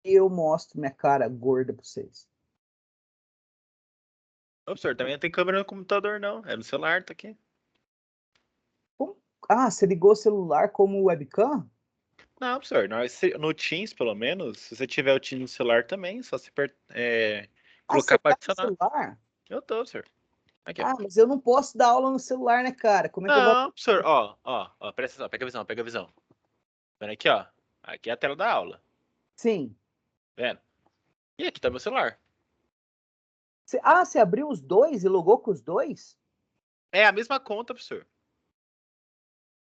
eu mostro minha cara gorda para vocês. Ô, professor, também não tem câmera no computador, não. É no celular, tá aqui. Ah, você ligou o celular como webcam? Não, professor, no Teams, pelo menos, se você tiver o Teams no celular também, só se Ah, você colocar para tá no adicionar. celular? Eu tô, professor. Aqui, ó. Ah, mas eu não posso dar aula no celular, né, cara? Como é que eu vou... Não, professor, ó, presta atenção, pega a visão, pega a visão. Vendo aqui, ó. Aqui é a tela da aula, Sim. vendo? E aqui tá meu celular. Você abriu os dois e logou com os dois? É a mesma conta, professor.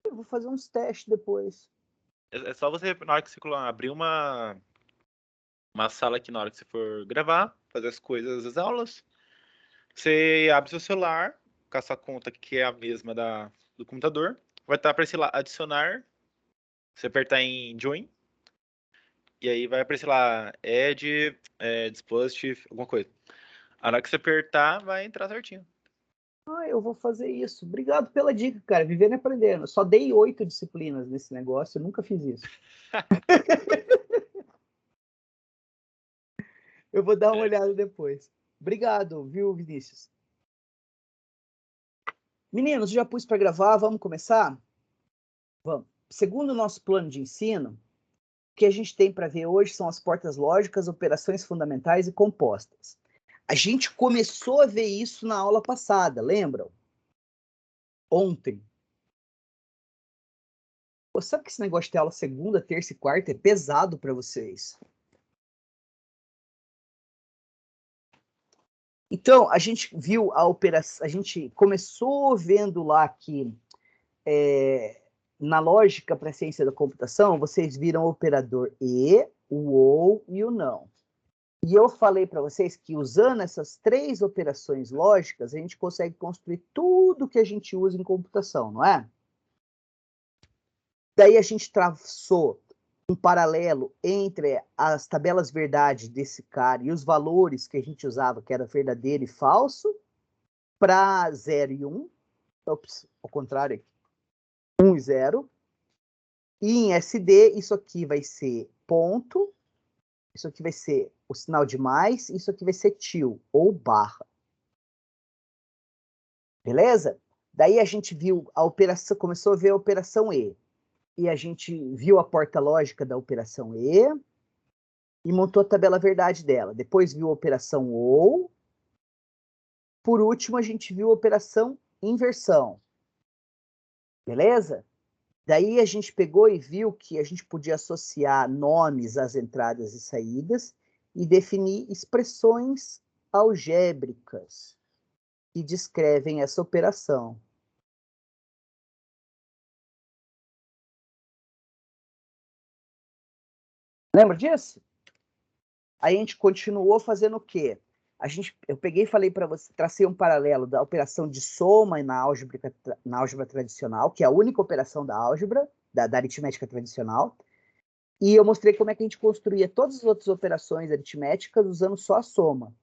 Eu vou fazer uns testes depois. É só você, na hora que você abrir uma sala aqui, na hora que você for gravar, fazer as coisas das aulas, você abre seu celular, com a sua conta que é a mesma do computador, vai estar aparecendo lá, adicionar, você apertar em Join, e aí vai aparecer lá, Add, Dispositive, alguma coisa. A hora que você apertar, vai entrar certinho. Ah, eu vou fazer isso. Obrigado pela dica, cara. Vivendo e aprendendo. Só dei 8 disciplinas nesse negócio, eu nunca fiz isso. Eu vou dar uma É. olhada depois. Obrigado, viu, Vinícius? Meninos, já pus para gravar, vamos começar? Vamos. Segundo o nosso plano de ensino, o que a gente tem para ver hoje são as portas lógicas, operações fundamentais e compostas. A gente começou a ver isso na aula passada, lembram? Ontem. Pô, sabe que esse negócio de ter aula segunda, terça e quarta é pesado para vocês? Então, a gente viu a operação, a gente começou vendo lá que na lógica para a ciência da computação, vocês viram o operador e, o ou e o não. E eu falei para vocês que usando essas 3 operações lógicas, a gente consegue construir tudo que a gente usa em computação, não é? Daí a gente traçou um paralelo entre as tabelas verdade desse cara e os valores que a gente usava, que era verdadeiro e falso, para 0 e 1. Ops, ao contrário, 1 e 0. E em SD, isso aqui vai ser ponto, isso aqui vai ser o sinal de mais, isso aqui vai ser til, ou barra. Beleza? Daí a gente viu a operação, começou a ver a operação E. E a gente viu a porta lógica da operação E e montou a tabela verdade dela. Depois viu a operação OU. Por último, a gente viu a operação inversão. Beleza? Daí a gente pegou e viu que a gente podia associar nomes às entradas e saídas e definir expressões algébricas que descrevem essa operação. Lembra disso? Aí a gente continuou fazendo o quê? Eu peguei e falei para você, tracei um paralelo da operação de soma na álgebra tradicional, que é a única operação da álgebra, da aritmética tradicional, e eu mostrei como é que a gente construía todas as outras operações aritméticas usando só a soma.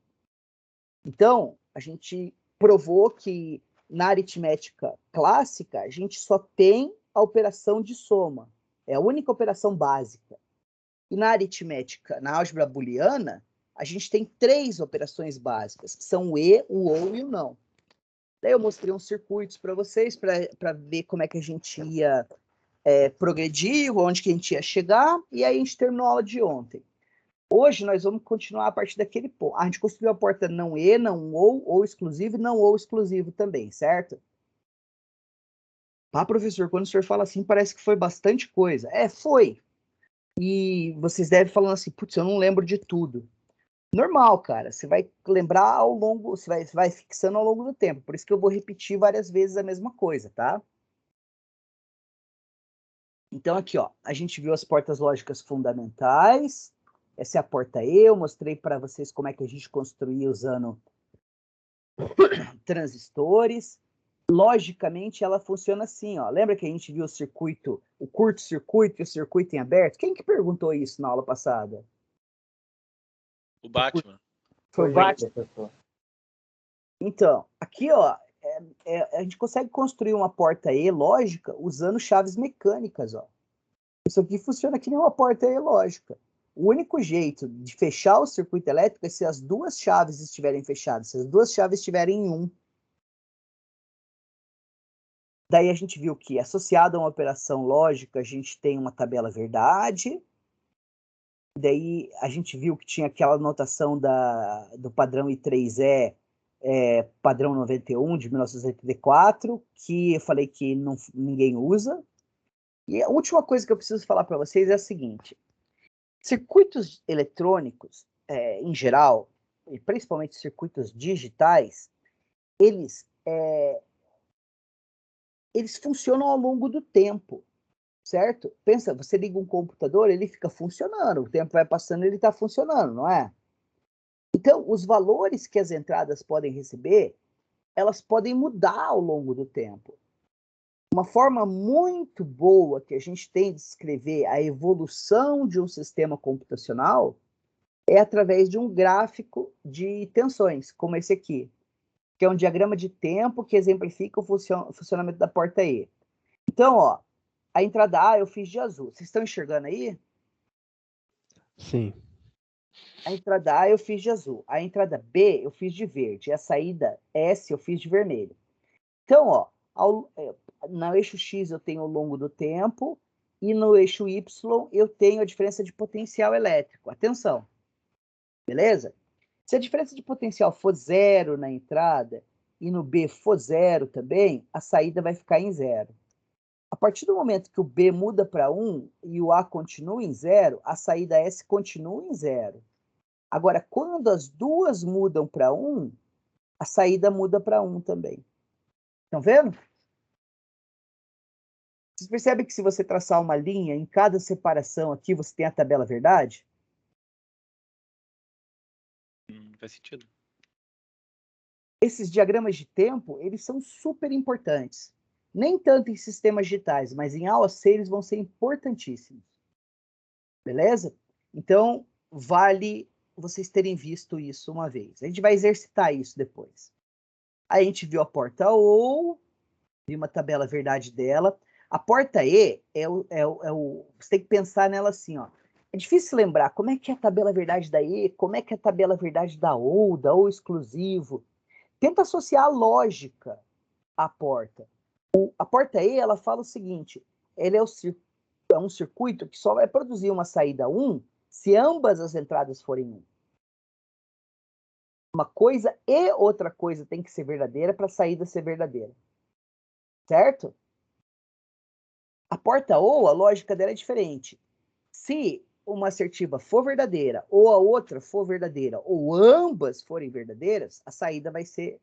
Então, a gente provou que na aritmética clássica, a gente só tem a operação de soma. É a única operação básica. E na aritmética, na álgebra booleana, a gente tem 3 operações básicas, que são o e, o ou e o não. Daí eu mostrei uns circuitos para vocês, para ver como é que a gente ia progredir, onde que a gente ia chegar, e aí a gente terminou a aula de ontem. Hoje nós vamos continuar a partir daquele ponto. A gente construiu a porta não e, não ou exclusivo e não ou exclusivo também, certo? Ah, professor, quando o senhor fala assim, parece que foi bastante coisa. Foi. E vocês devem falando assim, putz, eu não lembro de tudo. Normal, cara. Você vai lembrar ao longo, você vai fixando ao longo do tempo. Por isso que eu vou repetir várias vezes a mesma coisa, tá? Então, aqui, ó, a gente viu as portas lógicas fundamentais. Essa é a porta E. Eu mostrei para vocês como é que a gente construía usando transistores. Logicamente, ela funciona assim, ó. Lembra que a gente viu o circuito, o curto-circuito e o circuito em aberto? Quem que perguntou isso na aula passada? O Batman. Foi o Batman? Professor. Então, aqui, ó, a gente consegue construir uma porta E lógica usando chaves mecânicas, ó. Isso aqui funciona que nem uma porta E lógica. O único jeito de fechar o circuito elétrico é se as duas chaves estiverem fechadas, se as duas chaves estiverem em 1. Daí a gente viu que, associado a uma operação lógica, a gente tem uma tabela verdade. Daí a gente viu que tinha aquela notação do padrão I3E, padrão 91, de 1984, que eu falei que ninguém usa. E a última coisa que eu preciso falar para vocês é a seguinte. Circuitos eletrônicos, em geral, e principalmente circuitos digitais, eles funcionam ao longo do tempo, certo? Pensa, você liga um computador, ele fica funcionando, o tempo vai passando, ele está funcionando, não é? Então, os valores que as entradas podem receber, elas podem mudar ao longo do tempo. Uma forma muito boa que a gente tem de descrever a evolução de um sistema computacional é através de um gráfico de tensões, como esse aqui, que é um diagrama de tempo que exemplifica o funcionamento da porta E. Então, ó, a entrada A eu fiz de azul. Vocês estão enxergando aí? Sim. A entrada A eu fiz de azul. A entrada B eu fiz de verde. E a saída S eu fiz de vermelho. Então, ó, no eixo X eu tenho ao longo do tempo e no eixo Y eu tenho a diferença de potencial elétrico. Atenção. Beleza? Se a diferença de potencial for 0 na entrada e no B for 0 também, a saída vai ficar em 0. A partir do momento que o B muda para 1 e o A continua em 0, a saída S continua em 0. Agora, quando as duas mudam para 1, a saída muda para 1 também. Estão vendo? Vocês percebem que se você traçar uma linha em cada separação aqui, você tem a tabela verdade? Faz sentido. Esses diagramas de tempo, eles são super importantes. Nem tanto em sistemas digitais, mas em AOC eles vão ser importantíssimos. Beleza? Então, vale vocês terem visto isso uma vez. A gente vai exercitar isso depois. Aí a gente viu a porta O, viu uma tabela verdade dela. A porta E você tem que pensar nela assim, ó. É difícil lembrar como é que é a tabela verdade da E, como é que é a tabela verdade da O exclusivo. Tenta associar a lógica à porta. A porta E, ela fala o seguinte, ele é um circuito que só vai produzir uma saída 1 se ambas as entradas forem 1. Uma coisa e outra coisa tem que ser verdadeira para a saída ser verdadeira. Certo? A porta ou, a lógica dela é diferente. Se uma assertiva for verdadeira ou a outra for verdadeira ou ambas forem verdadeiras, a saída vai ser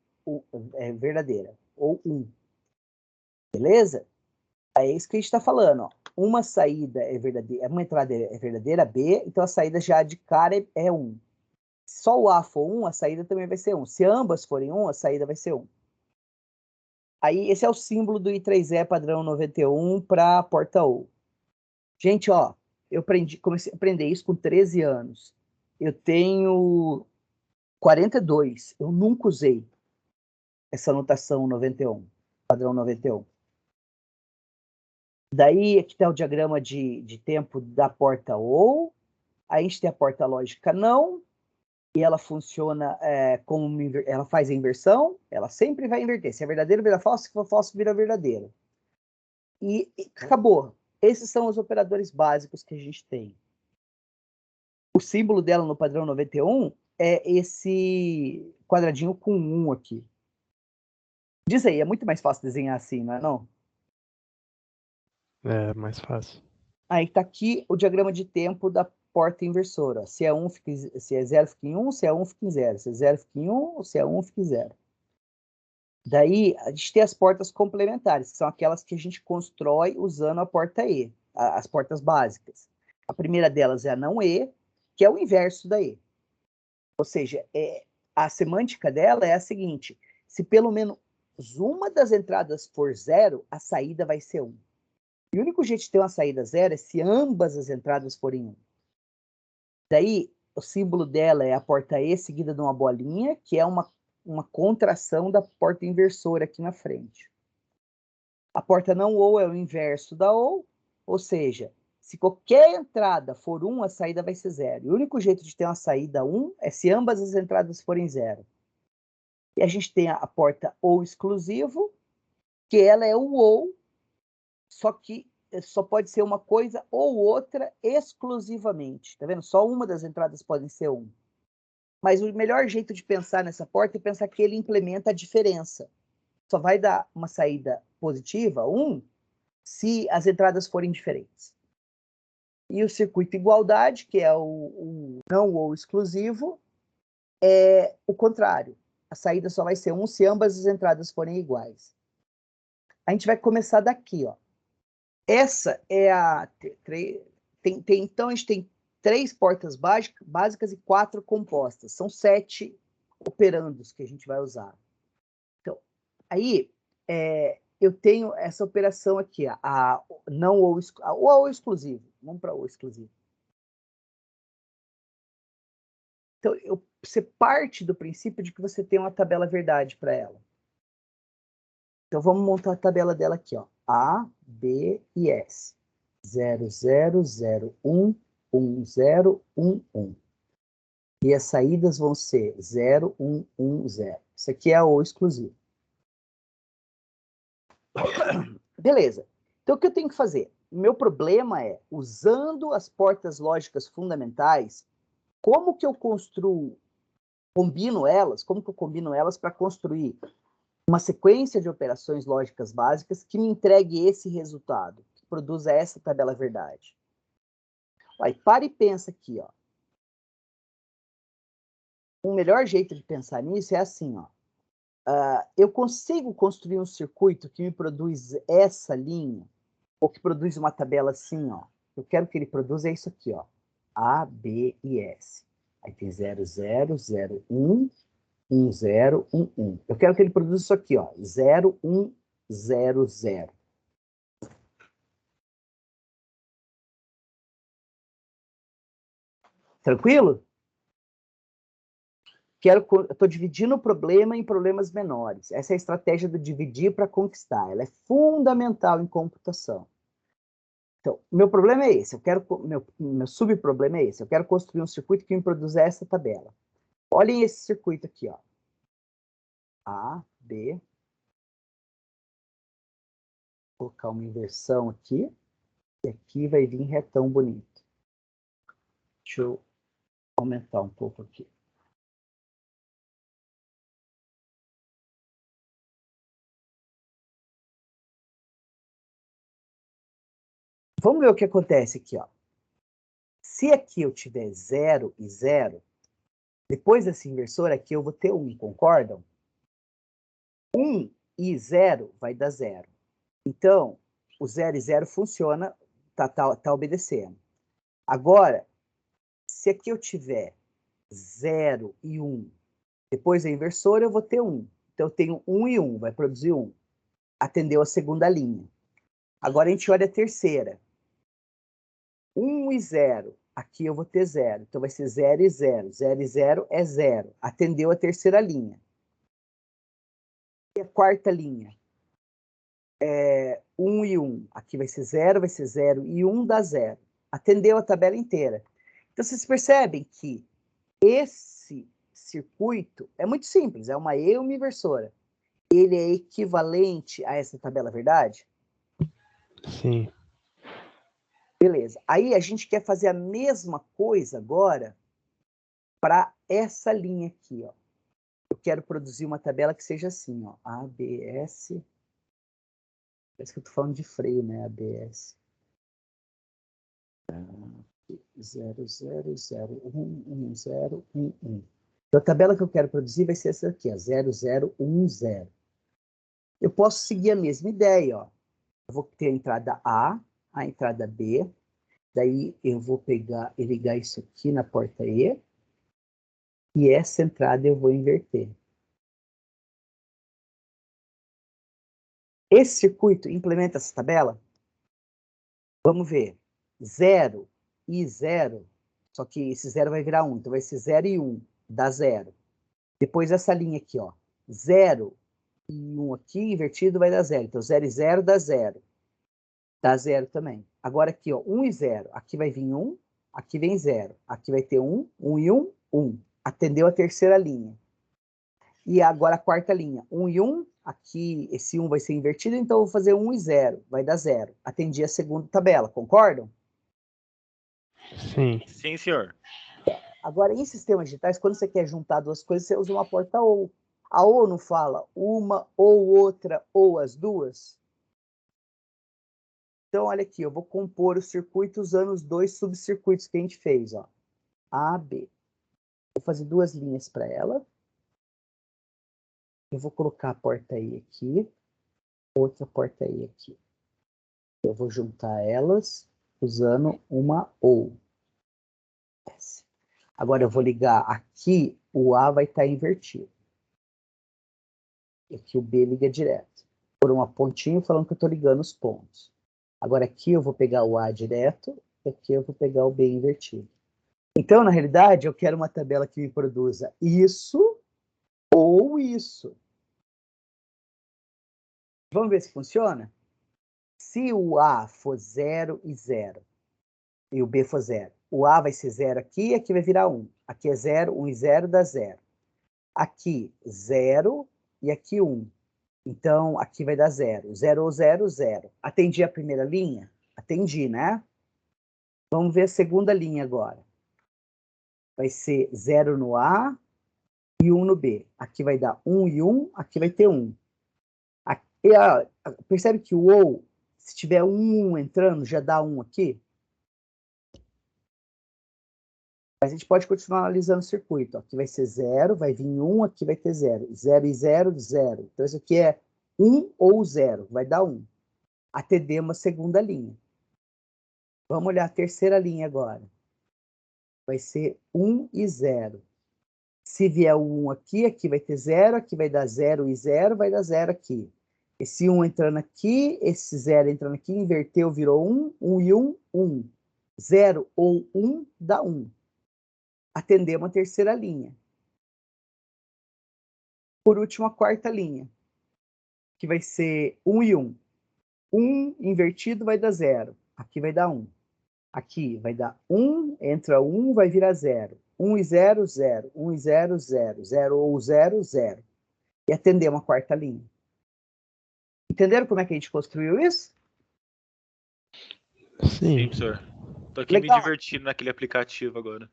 verdadeira ou 1. Beleza? É isso que a gente está falando. Ó. Uma saída é verdadeira, uma entrada é verdadeira, B, então a saída já de cara é 1. Se só o A for 1, a saída também vai ser 1. Se ambas forem 1, a saída vai ser 1. Aí, esse é o símbolo do I3E padrão 91 para a porta O. Gente, ó, eu comecei a aprender isso com 13 anos. Eu tenho 42. Eu nunca usei essa notação 91, padrão 91. Daí, aqui está o diagrama de tempo da porta OU. Aí a gente tem a porta lógica não. E ela funciona ela faz a inversão. Ela sempre vai inverter. Se é verdadeiro, vira falso. Se for falso, vira verdadeiro. E acabou. Esses são os operadores básicos que a gente tem. O símbolo dela no padrão 91 é esse quadradinho com 1 aqui. Diz aí, é muito mais fácil desenhar assim, não é não? É mais fácil. Aí está aqui o diagrama de tempo da porta inversora. Se é 0 fica em 1, se é 1 fica em 0. Se é 0 fica em 1, se é 1 fica em 0. Daí a gente tem as portas complementares, que são aquelas que a gente constrói usando a porta E, as portas básicas. A primeira delas é a não E, que é o inverso da E. Ou seja, a semântica dela é a seguinte: se pelo menos uma das entradas for 0, a saída vai ser 1. E o único jeito de ter uma saída 0 é se ambas as entradas forem 1. Daí, o símbolo dela é a porta E seguida de uma bolinha, que é uma contração da porta inversora aqui na frente. A porta não OU é o inverso da OU, ou seja, Se qualquer entrada for 1, a saída vai ser 0. E o único jeito de ter uma saída 1 é se ambas as entradas forem 0. E a gente tem a porta ou exclusivo, que ela é o ou, só que só pode ser uma coisa ou outra exclusivamente. Tá vendo? Só uma das entradas pode ser 1. Mas o melhor jeito de pensar nessa porta é pensar que ele implementa a diferença. Só vai dar uma saída positiva, 1, se as entradas forem diferentes. E o circuito igualdade, que é o não ou exclusivo, é o contrário. A saída só vai ser 1 se ambas as entradas forem iguais. A gente vai começar daqui, ó. Essa é a... então, a gente tem 3 portas básicas e 4 compostas. São 7 operandos que a gente vai usar. Então, aí, eu tenho essa operação aqui, a não ou exclusivo. Vamos para o exclusivo. Então, você parte do princípio de que você tem uma tabela verdade para ela. Então, vamos montar a tabela dela aqui, ó. A, B e S. 0, 0, 0, 1, 1, 0, 1, 1. E as saídas vão ser 0, 1, 1, 0. Isso aqui é o exclusivo. Beleza. Então, o que eu tenho que fazer? O meu problema é, usando as portas lógicas fundamentais, como que eu combino elas para construir uma sequência de operações lógicas básicas que me entregue esse resultado, que produza essa tabela verdade. Aí, para e pensa aqui, ó. O melhor jeito de pensar nisso é assim, ó. Eu consigo construir um circuito que me produz essa linha, ou que produz uma tabela assim, ó. Eu quero que ele produza isso aqui, ó. A, B e S. Aí tem 0, 0, 0, 1, 1, 0, 1, 1. Eu quero que ele produza isso aqui, ó. 0, 1, 0, 0. Tranquilo? Eu estou dividindo o problema em problemas menores. Essa é a estratégia do dividir para conquistar. Ela é fundamental em computação. Então, meu problema é esse. Meu subproblema é esse. Eu quero construir um circuito que me produza essa tabela. Olhem esse circuito aqui, ó. A, B. Vou colocar uma inversão aqui. E aqui vai vir retão bonito. Deixa eu aumentar um pouco aqui. Vamos ver o que acontece aqui, ó. Se aqui eu tiver 0 e 0, depois dessa inversora aqui eu vou ter 1, concordam? 1 e 0 vai dar 0. Então, o 0 e 0 funciona, tá obedecendo. Agora, se aqui eu tiver 0 e 1, depois da inversora eu vou ter 1. Então, eu tenho 1 e 1, vai produzir 1. Atendeu a segunda linha. Agora, a gente olha a terceira. 1 e 0. Aqui eu vou ter 0. Então, vai ser 0 e 0. 0 e 0 é 0. Atendeu a terceira linha. E a quarta linha? 1 e 1. Aqui vai ser 0 e 1 dá 0. Atendeu a tabela inteira. Então, vocês percebem que esse circuito é muito simples. É uma E e uma inversora. Ele é equivalente a essa tabela verdade? Sim. Beleza. Aí a gente quer fazer a mesma coisa agora para essa linha aqui, ó. Eu quero produzir uma tabela que seja assim, ó. ABS. Parece que eu tô falando de freio, né? ABS. 0, 0, 0, 1, 1, 0, 1, 1. Então, a tabela que eu quero produzir vai ser essa aqui, ó. 0, 0, 1, 0. Eu posso seguir a mesma ideia, ó. Eu vou ter a entrada A, a entrada B. Daí eu vou pegar e ligar isso aqui na porta E. E essa entrada eu vou inverter. Esse circuito implementa essa tabela? Vamos ver. 0 e 0. Só que esse 0 vai virar 1. Então vai ser 0 e 1. Dá 0. Depois essa linha aqui, ó. 0 e 1 aqui, invertido, vai dar 0. Então 0 e 0 dá 0. Dá 0 também. Agora aqui, ó, 1 e 0. Aqui vai vir 1, aqui vem 0. Aqui vai ter 1, 1 e 1, 1. Atendeu a terceira linha. E agora a quarta linha. 1 e 1, aqui esse 1 vai ser invertido, então eu vou fazer 1 e 0. Vai dar 0. Atendi a segunda tabela, concordam? Sim. Sim, senhor. Agora, em sistemas digitais, quando você quer juntar duas coisas, você usa uma porta OU. A OU não fala uma ou outra ou as duas? Então, olha aqui, eu vou compor o circuito usando os dois subcircuitos que a gente fez, ó. A, B. Vou fazer duas linhas para ela. Eu vou colocar a porta I aqui, outra porta I aqui. Eu vou juntar elas usando uma OU. Agora eu vou ligar aqui, o A vai estar invertido. E aqui o B liga direto. Por uma pontinha falando que eu estou ligando os pontos. Agora aqui eu vou pegar o A direto, e aqui eu vou pegar o B invertido. Então, na realidade, eu quero uma tabela que me produza isso ou isso. Vamos ver se funciona? Se o A for 0 e 0, e o B for 0, o A vai ser 0 aqui, aqui vai virar 1. Aqui é 0, 1 e 0 dá 0. Aqui 0 e aqui 1. Então, aqui vai dar 0. 0 ou 0, 0. Atendi a primeira linha? Atendi, né? Vamos ver a segunda linha agora. Vai ser 0 no A e 1 no B. Aqui vai dar 1 e 1, aqui vai ter 1. Aqui, percebe que o OU, se tiver 1 entrando, já dá 1 aqui? Mas a gente pode continuar analisando o circuito. Aqui vai ser 0, vai vir 1, aqui vai ter 0. 0 e 0, 0. Então, isso aqui é 1 ou 0, vai dar 1. ATD é uma segunda linha. Vamos olhar a terceira linha agora. Vai ser 1 e 0. Se vier o 1 aqui, aqui vai ter 0, aqui vai dar 0 e 0, vai dar 0 aqui. Esse 1 entrando aqui, esse 0 entrando aqui, inverteu, virou 1, 1 e 1, 1. 0 ou 1 dá 1. Atendemos a terceira linha. Por último, a quarta linha, que vai ser 1 e 1. 1 invertido vai dar 0. Aqui vai dar 1. Aqui vai dar 1, entra 1, vai virar 0. 1 e 0, 0. 1 e 0, 0. 0 ou 0, 0. E atendemos a quarta linha. Entenderam como é que a gente construiu isso? Sim. Sim, senhor. Tô aqui Legal. me divertindo naquele aplicativo agora.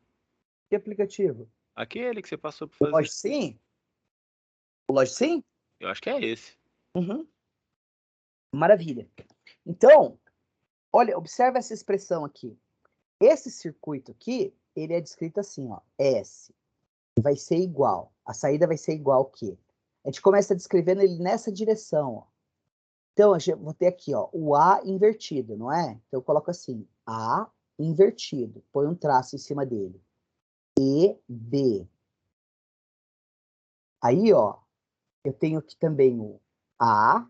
Que aplicativo? Aquele que você passou O para fazer. LogSim? O LogSim? Eu acho que é esse. Uhum. Maravilha. Então, olha, observa essa expressão aqui. Esse circuito aqui, ele é descrito assim, ó, S. Vai ser igual. A saída vai ser igual ao quê? A gente começa descrevendo ele nessa direção, ó. Então, eu vou ter aqui, ó, o A invertido, não é? Então, eu coloco assim, A invertido. Põe um traço em cima dele. E, B. Aí, ó, eu tenho aqui também o A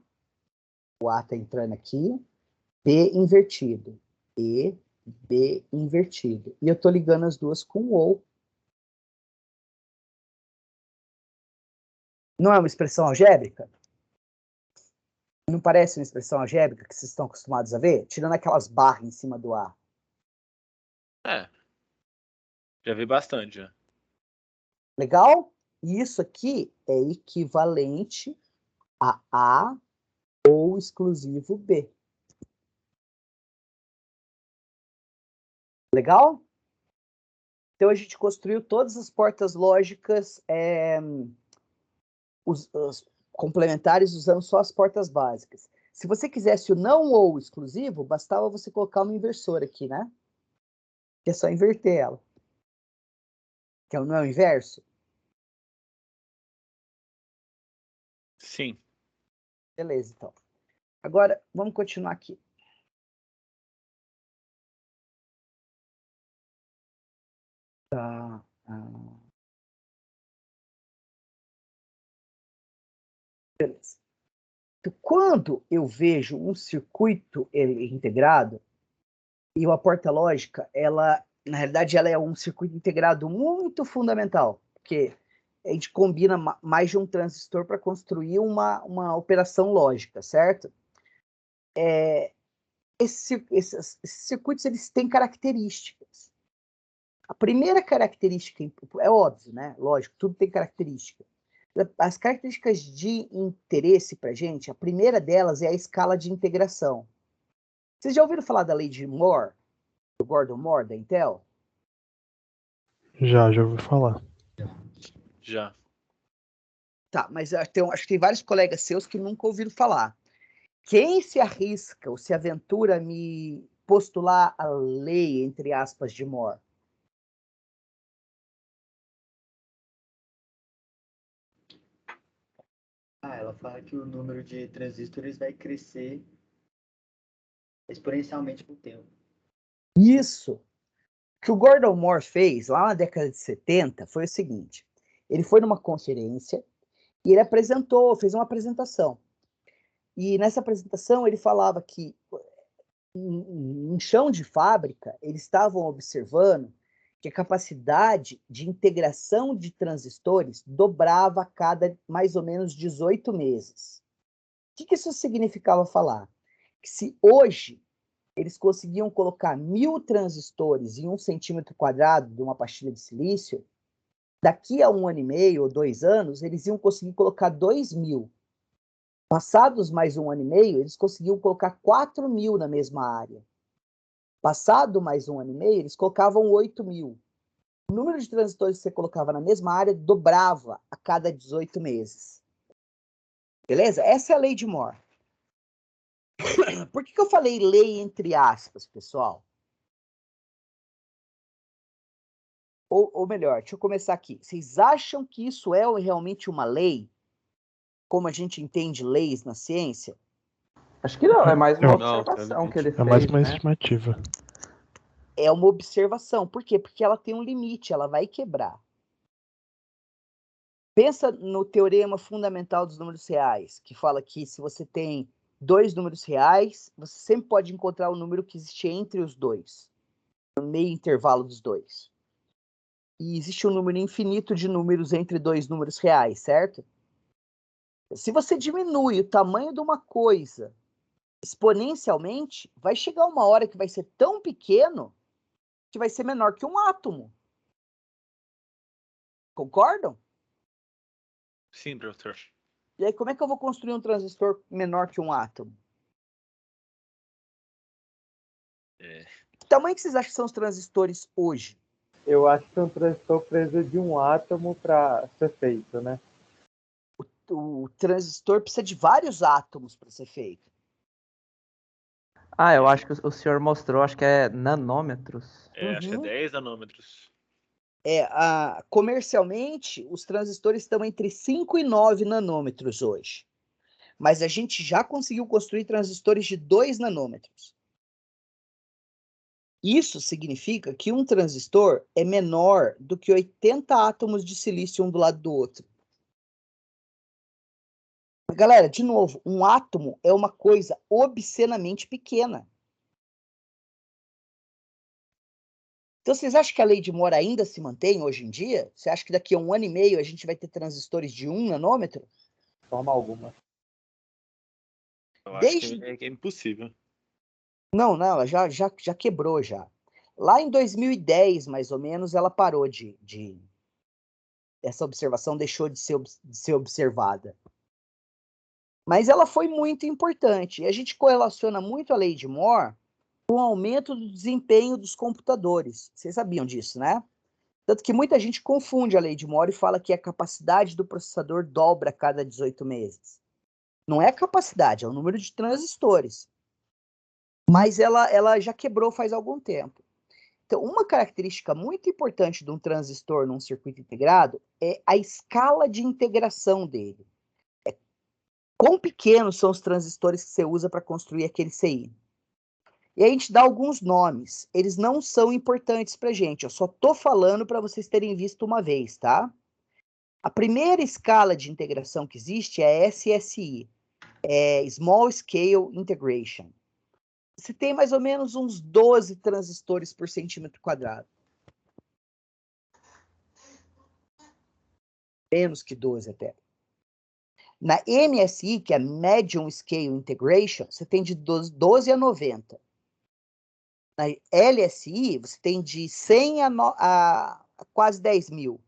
tá entrando aqui, B invertido. E, B invertido. E eu estou ligando as duas com o OU. Não é uma expressão algébrica? Não parece uma expressão algébrica que vocês estão acostumados a ver? Tirando aquelas barras em cima do A. É. Já vi bastante, já. Legal? E isso aqui é equivalente a A ou exclusivo B. Legal? Então a gente construiu todas as portas lógicas os complementares usando só as portas básicas. Se você quisesse o não ou exclusivo, bastava você colocar uma inversora aqui, né? Que é só inverter ela. Que não é o inverso? Sim. Beleza, então. Agora, vamos continuar aqui. Tá. Beleza. Então, quando eu vejo um circuito integrado, e uma porta lógica, ela, na realidade, ela é um circuito integrado muito fundamental, porque a gente combina mais de um transistor para construir uma operação lógica, certo? esses circuitos eles têm características. A primeira característica, é óbvio, né? Lógico, tudo tem característica. As características de interesse para a gente, a primeira delas é a escala de integração. Vocês já ouviram falar da lei de Moore, do Gordon Moore, da Intel? Já ouvi falar. Já. Tá, mas acho que tem vários colegas seus que nunca ouviram falar. Quem se arrisca ou se aventura a me postular a lei, entre aspas, de Moore? Ela fala que o número de transistores vai crescer exponencialmente com o tempo. Isso. O que o Gordon Moore fez lá na década de 70 foi o seguinte: ele foi numa conferência e ele fez uma apresentação. E nessa apresentação ele falava que em chão de fábrica eles estavam observando que a capacidade de integração de transistores dobrava a cada mais ou menos 18 meses. O que isso significava falar? Que se hoje eles conseguiam colocar 1.000 transistores em 1 centímetro quadrado de uma pastilha de silício, daqui a 1 ano e meio ou 2 anos, eles iam conseguir colocar 2.000. Passados mais 1 ano e meio, eles conseguiam colocar 4.000 na mesma área. Passado mais 1 ano e meio, eles colocavam 8.000. O número de transistores que você colocava na mesma área dobrava a cada 18 meses. Beleza? Essa é a lei de Moore. Por que eu falei lei entre aspas, pessoal? Ou melhor, deixa eu começar aqui. Vocês acham que isso é realmente uma lei? Como a gente entende leis na ciência? Acho que não, é mais uma Não, observação que ele É mais fez, uma né? estimativa. É uma observação. Por quê? Porque ela tem um limite, ela vai quebrar. Pensa no teorema fundamental dos números reais, que fala que se você tem 2 números reais, você sempre pode encontrar o número que existe entre os dois, no meio intervalo dos dois. E existe um número infinito de números entre 2 números reais, certo? Se você diminui o tamanho de uma coisa exponencialmente, vai chegar uma hora que vai ser tão pequeno que vai ser menor que um átomo. Concordam? Sim, professor. E aí, como é que eu vou construir um transistor menor que um átomo? Que tamanho que vocês acham que são os transistores hoje? Eu acho que um transistor precisa de um átomo para ser feito, né? O transistor precisa de vários átomos para ser feito. Eu acho que o senhor mostrou, acho que é nanômetros. Acho que é 10 nanômetros. Comercialmente, os transistores estão entre 5 e 9 nanômetros hoje. Mas a gente já conseguiu construir transistores de 2 nanômetros. Isso significa que um transistor é menor do que 80 átomos de silício um do lado do outro. Galera, de novo, um átomo é uma coisa obscenamente pequena. Então, vocês acham que a lei de Moore ainda se mantém hoje em dia? Você acha que daqui a 1 ano e meio a gente vai ter transistores de 1 nanômetro? De forma alguma. Eu acho que é impossível. Não, ela já quebrou já. Lá em 2010, mais ou menos, ela parou essa observação deixou de ser observada. Mas ela foi muito importante. E a gente correlaciona muito a lei de Moore com o aumento do desempenho dos computadores. Vocês sabiam disso, né? Tanto que muita gente confunde a lei de Moore e fala que a capacidade do processador dobra a cada 18 meses. Não é a capacidade, é o número de transistores. Mas ela já quebrou faz algum tempo. Então, uma característica muito importante de um transistor num circuito integrado é a escala de integração dele. Quão pequenos são os transistores que você usa para construir aquele CI? E aí a gente dá alguns nomes. Eles não são importantes para a gente. Eu só estou falando para vocês terem visto uma vez, tá? A primeira escala de integração que existe é a SSI. É Small Scale Integration. Você tem mais ou menos uns 12 transistores por centímetro quadrado. Menos que 12 até. Na MSI, que é Medium Scale Integration, você tem de 12 a 90. Na LSI, você tem de 100 a quase 10 mil.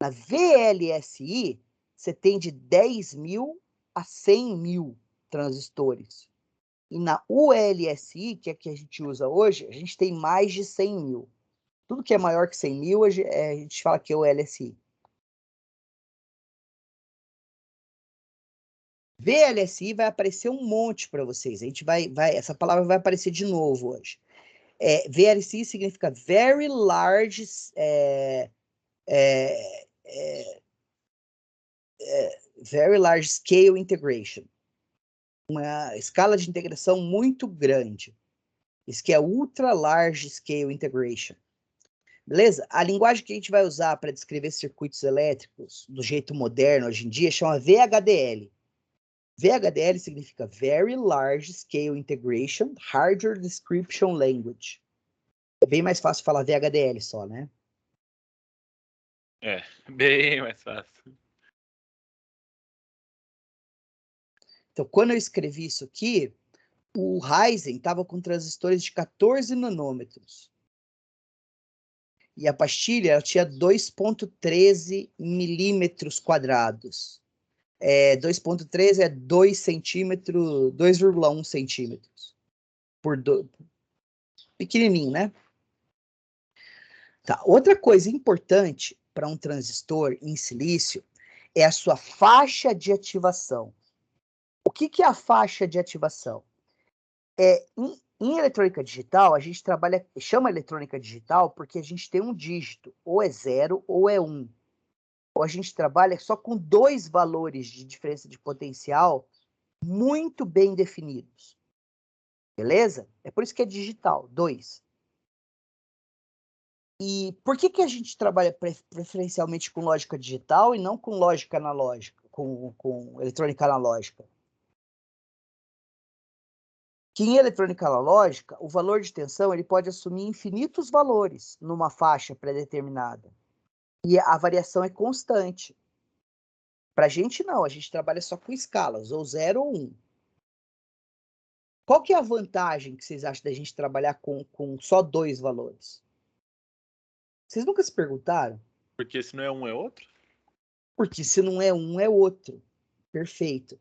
Na VLSI, você tem de 10 mil a 100 mil transistores. E na ULSI, que é a que a gente usa hoje, a gente tem mais de 100 mil. Tudo que é maior que 100 mil, a gente fala que é ULSI. VLSI vai aparecer um monte para vocês. A gente essa palavra vai aparecer de novo hoje. VLSI significa Very Large Very Large Scale Integration. Uma escala de integração muito grande. Isso que é Ultra Large Scale Integration. Beleza? A linguagem que a gente vai usar para descrever circuitos elétricos do jeito moderno hoje em dia chama VHDL. VHDL significa Very Large Scale Integration Hardware Description Language. É bem mais fácil falar VHDL só, né? É, bem mais fácil. Então, quando eu escrevi isso aqui, o Ryzen estava com transistores de 14 nanômetros. E a pastilha ela tinha 2,13 milímetros quadrados. 2,13 é 2 centímetros, 2,1 centímetros. Pequenininho, né? Tá. Outra coisa importante para um transistor em silício é a sua faixa de ativação. O que é a faixa de ativação? Em eletrônica digital, a gente chama eletrônica digital porque a gente tem um dígito, ou é 0 ou é 1. Ou a gente trabalha só com 2 valores de diferença de potencial muito bem definidos. Beleza? É por isso que é digital, 2. E por que a gente trabalha preferencialmente com lógica digital e não com lógica analógica, com eletrônica analógica? Que em eletrônica analógica, o valor de tensão ele pode assumir infinitos valores numa faixa pré-determinada. E a variação é constante. Para a gente, não. A gente trabalha só com escalas, ou 0 ou 1. Qual que é a vantagem que vocês acham da gente trabalhar com só 2 valores? Vocês nunca se perguntaram? Porque se não é um, é outro? Porque se não é um, é outro. Perfeito.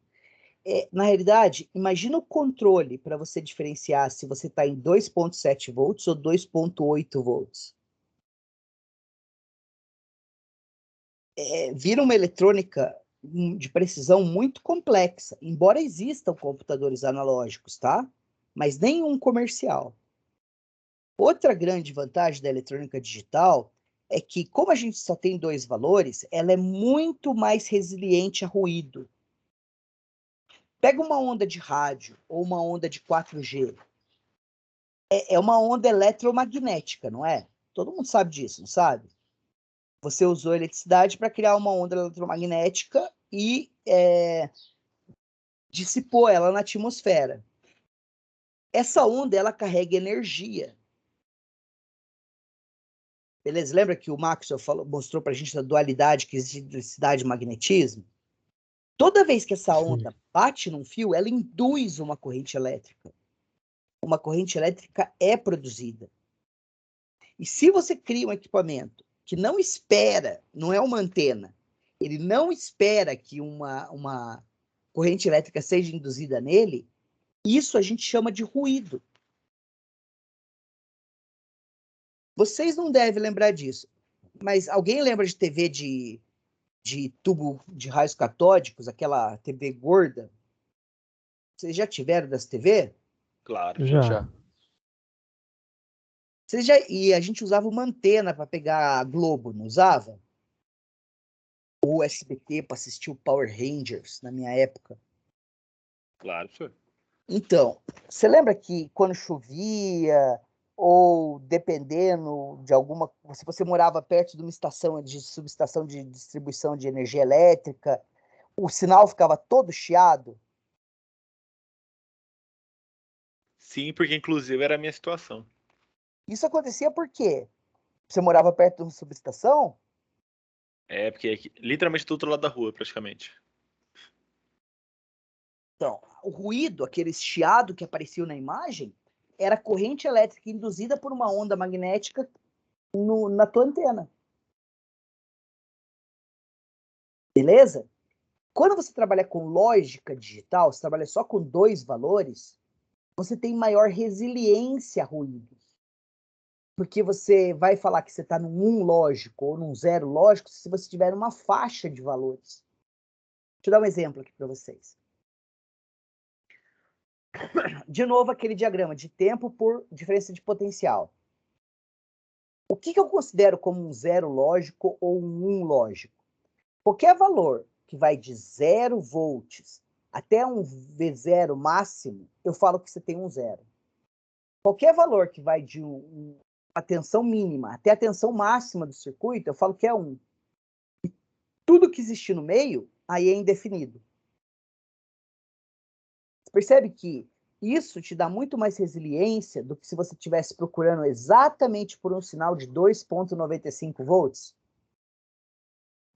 Na realidade, imagina o controle para você diferenciar se você está em 2,7 volts ou 2,8 volts. Vira uma eletrônica de precisão muito complexa, embora existam computadores analógicos, tá? Mas nenhum comercial. Outra grande vantagem da eletrônica digital é que, como a gente só tem 2 valores, ela é muito mais resiliente a ruído. Pega uma onda de rádio ou uma onda de 4G. É uma onda eletromagnética, não é? Todo mundo sabe disso, não sabe? Você usou eletricidade para criar uma onda eletromagnética e dissipou ela na atmosfera. Essa onda, ela carrega energia. Beleza? Lembra que o Maxwell mostrou para a gente a dualidade que existe entre eletricidade e magnetismo? Toda vez que essa onda bate num fio, ela induz uma corrente elétrica. Uma corrente elétrica é produzida. E se você cria um equipamento que não espera, não é uma antena, ele não espera que uma corrente elétrica seja induzida nele, isso a gente chama de ruído. Vocês não devem lembrar disso, mas alguém lembra de TV de tubo de raios catódicos, aquela TV gorda? Vocês já tiveram dessa TV? Claro. Já. E a gente usava uma antena para pegar a Globo, não usava? Ou SBT para assistir o Power Rangers, na minha época. Claro, senhor. Então, você lembra que quando chovia, ou dependendo de alguma... Se você morava perto de uma subestação de distribuição de energia elétrica, o sinal ficava todo chiado? Sim, porque inclusive era a minha situação. Isso acontecia por quê? Você morava perto de uma subestação? Porque é literalmente do outro lado da rua, praticamente. Então, o ruído, aquele chiado que apareceu na imagem, era corrente elétrica induzida por uma onda magnética na tua antena. Beleza? Quando você trabalha com lógica digital, você trabalha só com 2 valores, você tem maior resiliência a ruídos. Porque você vai falar que você está num 1 lógico ou num 0 lógico se você tiver uma faixa de valores. Deixa eu dar um exemplo aqui para vocês. De novo, aquele diagrama de tempo por diferença de potencial. O que eu considero como um 0 lógico ou um 1 lógico? Qualquer valor que vai de 0 volts até um V0 máximo, eu falo que você tem um 0. Qualquer valor que vai de a tensão mínima até a tensão máxima do circuito, eu falo que é 1. E tudo que existir no meio, aí é indefinido. Você percebe que isso te dá muito mais resiliência do que se você estivesse procurando exatamente por um sinal de 2,95 volts?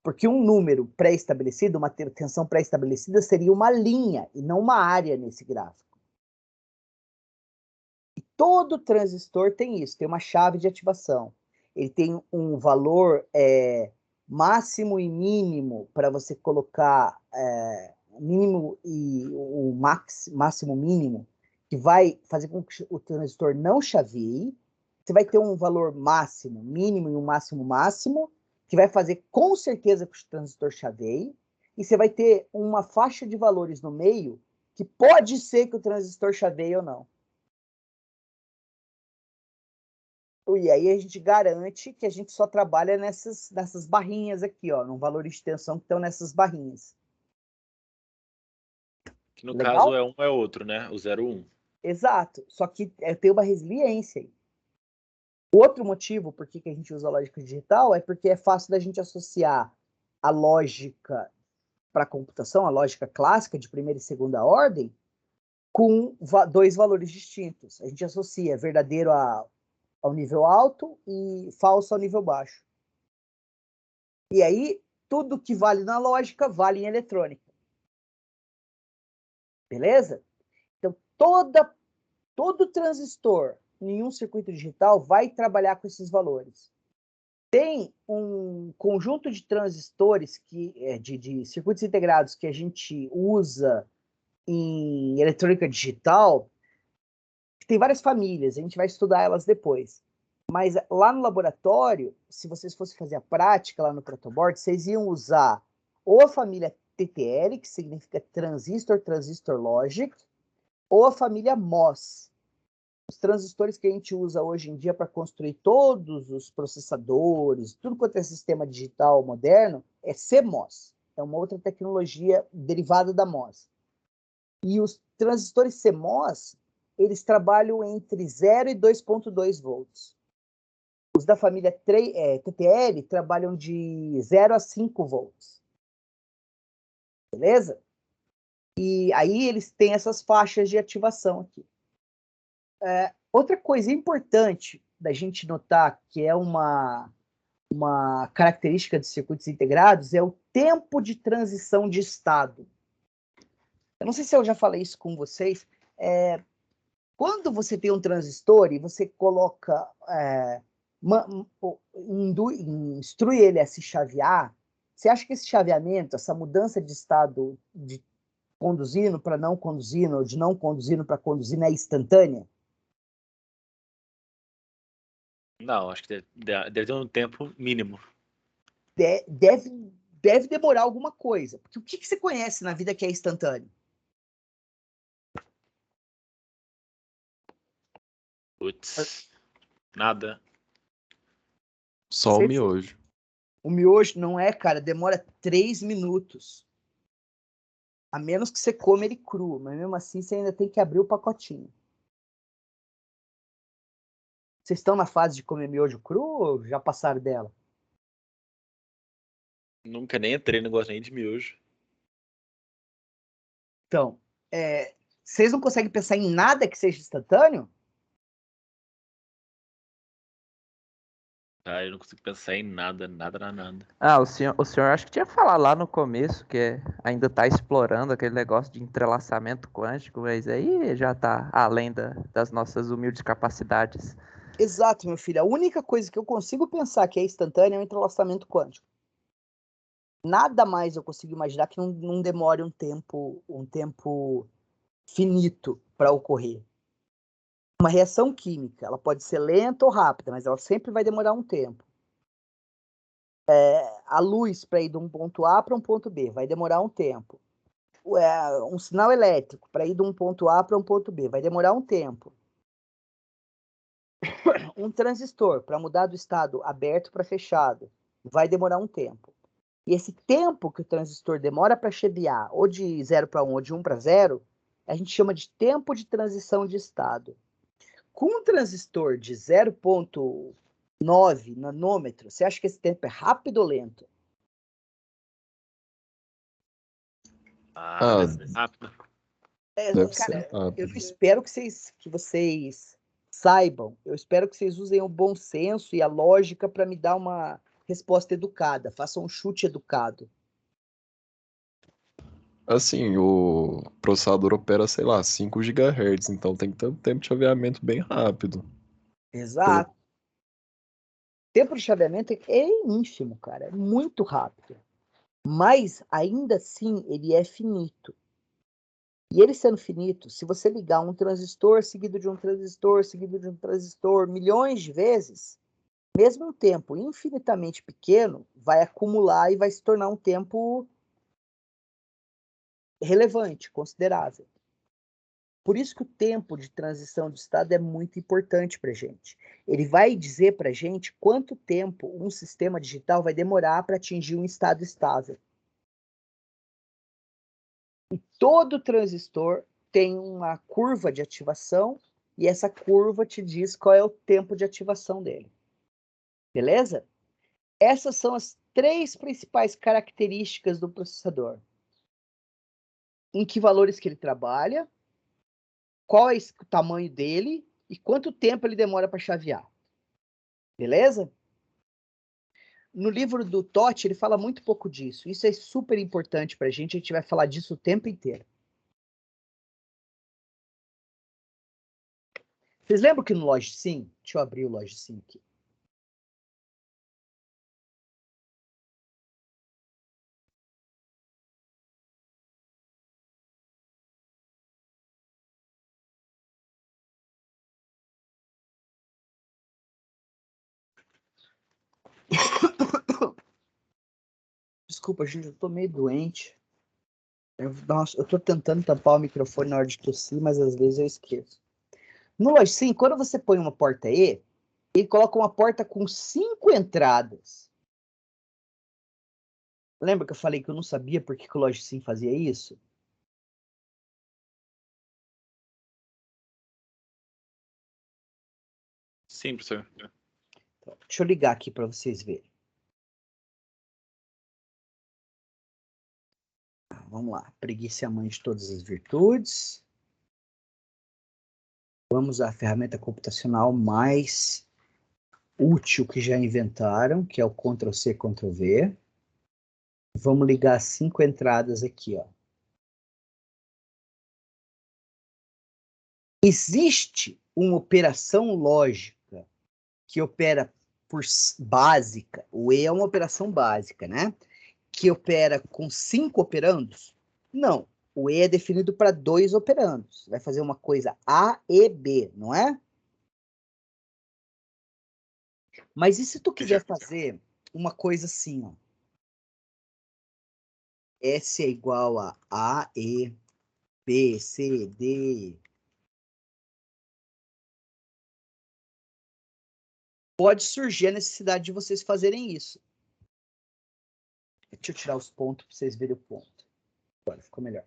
Porque um número pré-estabelecido, uma tensão pré-estabelecida, seria uma linha e não uma área nesse gráfico. E todo transistor tem isso, tem uma chave de ativação. Ele tem um valor máximo e mínimo para você colocar mínimo e o máximo mínimo, que vai fazer com que o transistor não chaveie. Você vai ter um valor máximo, mínimo e um máximo máximo, que vai fazer com certeza que o transistor chaveie, e você vai ter uma faixa de valores no meio que pode ser que o transistor chaveie ou não. E aí a gente garante que a gente só trabalha nessas barrinhas aqui, ó, num valor de tensão que estão nessas barrinhas. Que no Legal? caso é um é outro, né? O 0,1. Exato. Só que tem uma resiliência aí. Outro motivo por que a gente usa a lógica digital é porque é fácil da gente associar a lógica para a computação, a lógica clássica de primeira e segunda ordem, com 2 valores distintos. A gente associa verdadeiro ao nível alto e falso ao nível baixo. E aí, tudo que vale na lógica vale em eletrônica. Beleza? Então, todo transistor em um circuito digital vai trabalhar com esses valores. Tem um conjunto de transistores de circuitos integrados que a gente usa em eletrônica digital, que tem várias famílias, a gente vai estudar elas depois. Mas lá no laboratório, se vocês fossem fazer a prática lá no protoboard, vocês iam usar ou a família TTL, que significa Transistor Logic, ou a família MOS. Os transistores que a gente usa hoje em dia para construir todos os processadores, tudo quanto é sistema digital moderno, é CMOS. É uma outra tecnologia derivada da MOS. E os transistores CMOS, eles trabalham entre 0 e 2,2 volts. Os da família TTL trabalham de 0 a 5 volts. Beleza? E aí eles têm essas faixas de ativação aqui. Outra coisa importante da gente notar, que é uma característica de circuitos integrados, é o tempo de transição de estado. Eu não sei se eu já falei isso com vocês. Quando você tem um transistor e você coloca, instrui ele a se chavear, você acha que esse chaveamento, essa mudança de estado de conduzindo para não conduzindo, ou de não conduzindo para conduzindo, é instantânea? Não, acho que deve ter um tempo mínimo. Deve demorar alguma coisa. Porque o que você conhece na vida que é instantâneo? Putz, nada. Só o miojo. O miojo não é, cara, demora 3 minutos. A menos que você come ele cru, mas mesmo assim você ainda tem que abrir o pacotinho. Vocês estão na fase de comer miojo cru ou já passaram dela? Nunca nem entrei, não gosto nem de miojo. Então, vocês não conseguem pensar em nada que seja instantâneo? Ah, eu não consigo pensar em nada. Ah, o senhor acho que tinha que falar lá no começo que ainda está explorando aquele negócio de entrelaçamento quântico, mas aí já está além das nossas humildes capacidades. Exato, meu filho. A única coisa que eu consigo pensar que é instantânea é o entrelaçamento quântico. Nada mais eu consigo imaginar que não demore um tempo finito para ocorrer. Uma reação química, ela pode ser lenta ou rápida, mas ela sempre vai demorar um tempo. A luz para ir de um ponto A para um ponto B vai demorar um tempo. Um sinal elétrico para ir de um ponto A para um ponto B vai demorar um tempo. Um transistor para mudar do estado aberto para fechado vai demorar um tempo. E esse tempo que o transistor demora para chebiar, ou de 0 para 1 ou de 1 para 0, a gente chama de tempo de transição de estado. Com um transistor de 0,9 nanômetro, você acha que esse tempo é rápido ou lento? Ah, deve ser rápido. Deve Cara, ser eu rápido. não espero que vocês saibam, eu espero que vocês usem o bom senso e a lógica para me dar uma resposta educada, façam um chute educado. Assim, o processador opera, sei lá, 5 GHz, então tem que ter um tempo de chaveamento bem rápido. Exato. O tempo de chaveamento é ínfimo, cara, é muito rápido. Mas, ainda assim, ele é finito. E ele sendo finito, se você ligar um transistor seguido de um transistor, seguido de um transistor, milhões de vezes, mesmo um tempo infinitamente pequeno, vai acumular e vai se tornar um tempo relevante, considerável. Por isso que o tempo de transição de estado é muito importante para a gente. Ele vai dizer para a gente quanto tempo um sistema digital vai demorar para atingir um estado estável. E todo transistor tem uma curva de ativação e essa curva te diz qual é o tempo de ativação dele. Beleza? Essas são as 3 principais características do processador. Em que valores que ele trabalha, qual é o tamanho dele e quanto tempo ele demora para chavear. Beleza? No livro do Totti, ele fala muito pouco disso. Isso é super importante para a gente vai falar disso o tempo inteiro. Vocês lembram que no LogSim, deixa eu abrir o LogSim aqui. Desculpa, gente, eu tô meio doente. Eu tô tentando tampar o microfone na hora de tossir, mas às vezes eu esqueço. No LogSim, quando você põe uma porta E, ele coloca uma porta com 5 entradas. Lembra que eu falei que eu não sabia por que o LogSim fazia isso? Sim, professor. Então, deixa eu ligar aqui para vocês verem. Vamos lá. Preguiça é a mãe de todas as virtudes. Vamos à ferramenta computacional mais útil que já inventaram, que é o Ctrl+C, Ctrl+V. Vamos ligar 5 entradas aqui, ó. Existe uma operação lógica que opera por básica. O E é uma operação básica, né? Que opera com 5 operandos? Não. O E é definido para 2 operandos. Vai fazer uma coisa A e B, não é? Mas e se tu quiser fazer uma coisa assim, ó? S é igual a E, B, C, D. Pode surgir a necessidade de vocês fazerem isso. Deixa eu tirar os pontos para vocês verem o ponto. Agora ficou melhor.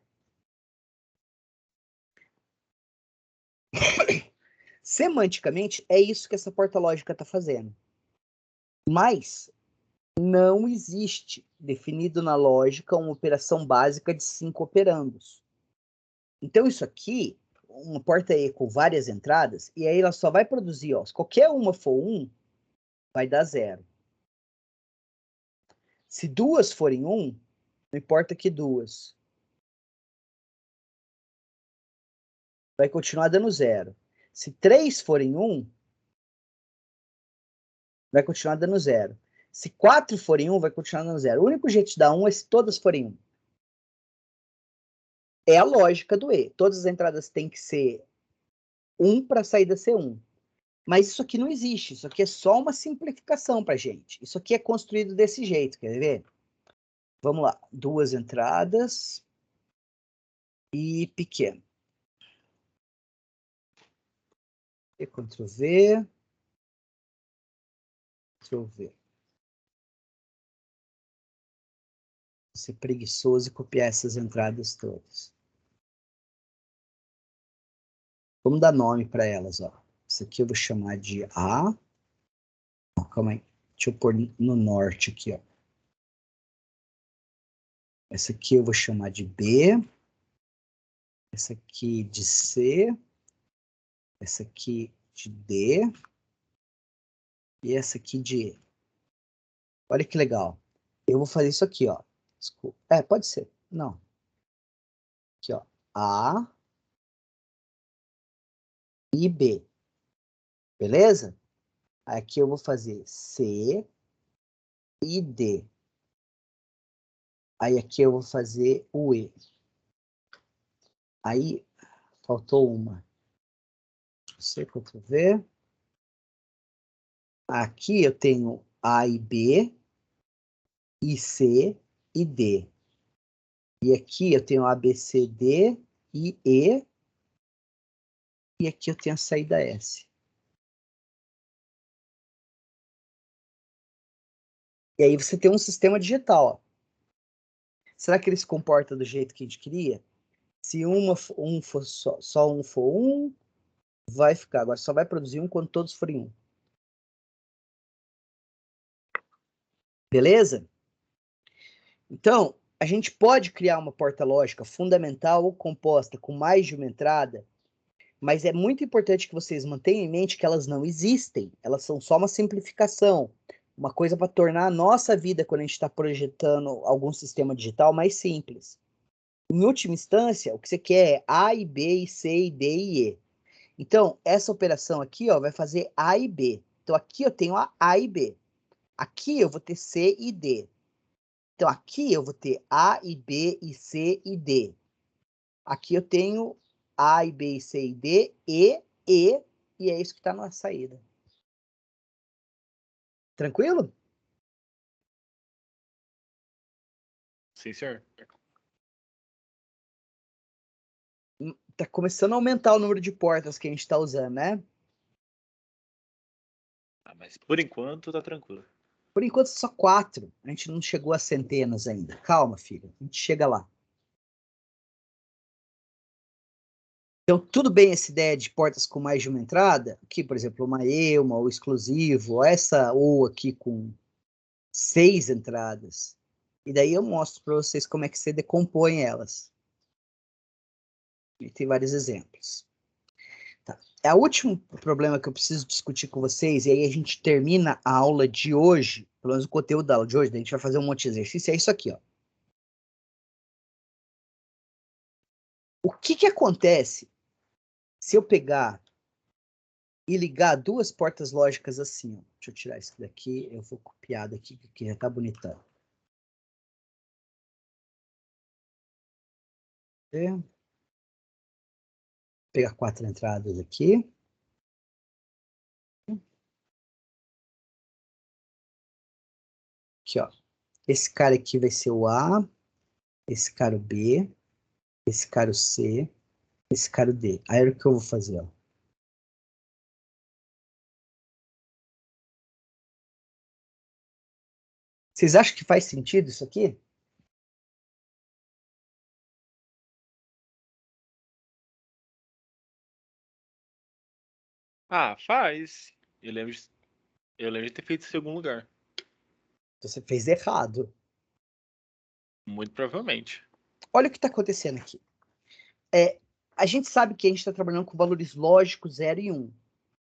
Semanticamente, é isso que essa porta lógica está fazendo. Mas não existe definido na lógica uma operação básica de 5 operandos. Então, isso aqui, uma porta E com várias entradas, e aí ela só vai produzir, ó, se qualquer uma for 1, vai dar 0. Se 2 forem 1, não importa que 2. Vai continuar dando 0. Se 3 forem 1, vai continuar dando 0. Se 4 forem 1, vai continuar dando 0. O único jeito de dar 1 é se todas forem 1. É a lógica do E. Todas as entradas têm que ser 1 para a saída ser 1. Mas isso aqui não existe. Isso aqui é só uma simplificação para gente. Isso aqui é construído desse jeito. Quer ver? Vamos lá. 2 entradas e pequeno. Ctrl V. Ctrl V. Vou ser preguiçoso e copiar essas entradas todas. Vamos dar nome para elas, ó. Isso aqui eu vou chamar de A. Calma aí. Deixa eu pôr no norte aqui, ó. Essa aqui eu vou chamar de B. Essa aqui de C. Essa aqui de D. E essa aqui de E. Olha que legal. Eu vou fazer isso aqui, ó. Desculpa. Pode ser. Não. Aqui, ó. A e B. Beleza? Aqui eu vou fazer C e D. Aí aqui eu vou fazer o E. Aí faltou uma. C, Ctrl V. Aqui eu tenho A e B, e C e D. E aqui eu tenho A, B, C, D e E. E aqui eu tenho a saída S. E aí você tem um sistema digital, ó. Será que ele se comporta do jeito que a gente queria? Se um for só um for 1, vai ficar. Agora só vai produzir 1 quando todos forem 1. Beleza? Então, a gente pode criar uma porta lógica fundamental ou composta com mais de uma entrada, mas é muito importante que vocês mantenham em mente que elas não existem. Elas são só uma simplificação, uma coisa para tornar a nossa vida, quando a gente está projetando algum sistema digital, mais simples. Em última instância, o que você quer é A e B, e C, e D e E. Então, essa operação aqui, ó, vai fazer A e B. Então, aqui eu tenho A e B. Aqui eu vou ter C e D. Então, aqui eu vou ter A e B, e C e D. Aqui eu tenho A e B, e C e D, e é isso que está na saída. Tranquilo? Sim, senhor. Tá começando a aumentar o número de portas que a gente está usando, né? Mas por enquanto tá tranquilo. Por enquanto, só 4. A gente não chegou a centenas ainda. Calma, filho. A gente chega lá. Então, tudo bem essa ideia de portas com mais de uma entrada? Aqui, por exemplo, uma E, uma O exclusivo, essa O aqui com 6 entradas. E daí eu mostro para vocês como é que você decompõe elas. E tem vários exemplos. Tá. É o último problema que eu preciso discutir com vocês, e aí a gente termina a aula de hoje, pelo menos o conteúdo da aula de hoje, daí a gente vai fazer um monte de exercício, é isso aqui, ó. O que acontece se eu pegar e ligar 2 portas lógicas assim, ó? Deixa eu tirar isso daqui, eu vou copiar daqui, que já tá bonitão. Vou pegar 4 entradas aqui. Aqui, ó. Esse cara aqui vai ser o A, esse cara o B, esse cara o C, esse cara o D. Aí o que eu vou fazer, ó? Vocês acham que faz sentido isso aqui? Ah, faz. Eu lembro de ter feito isso em algum lugar. Você fez errado. Muito provavelmente. Olha o que está acontecendo aqui. A gente sabe que a gente está trabalhando com valores lógicos 0 e 1.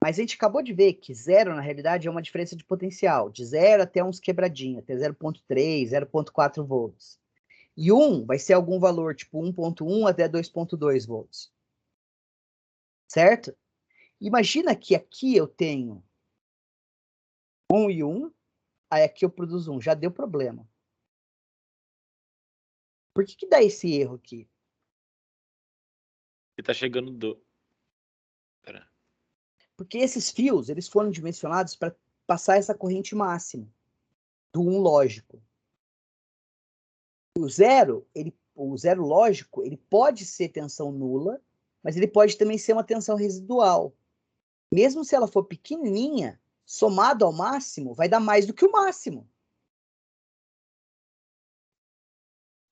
Mas a gente acabou de ver que 0, na realidade, é uma diferença de potencial, de 0 até uns quebradinhos, até 0,3, 0,4 volts. E 1 vai ser algum valor, tipo 1,1 até 2,2 volts. Certo? Imagina que aqui eu tenho 1 e 1, aí aqui eu produzo 1, já deu problema. Por que dá esse erro aqui? Ele tá chegando do... Pera. Porque esses fios, eles foram dimensionados para passar essa corrente máxima do 1 lógico. O zero lógico, ele pode ser tensão nula, mas ele pode também ser uma tensão residual. Mesmo se ela for pequenininha, somado ao máximo, vai dar mais do que o máximo.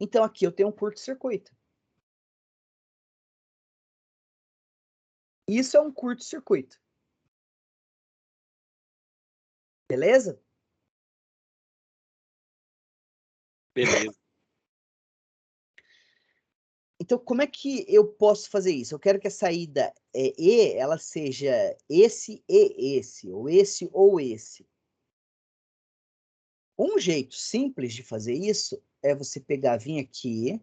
Então aqui eu tenho um curto-circuito. Isso é um curto-circuito. Beleza? Beleza. Então, como é que eu posso fazer isso? Eu quero que a saída E, ela seja esse e esse, ou esse ou esse. Um jeito simples de fazer isso é você pegar, vir aqui,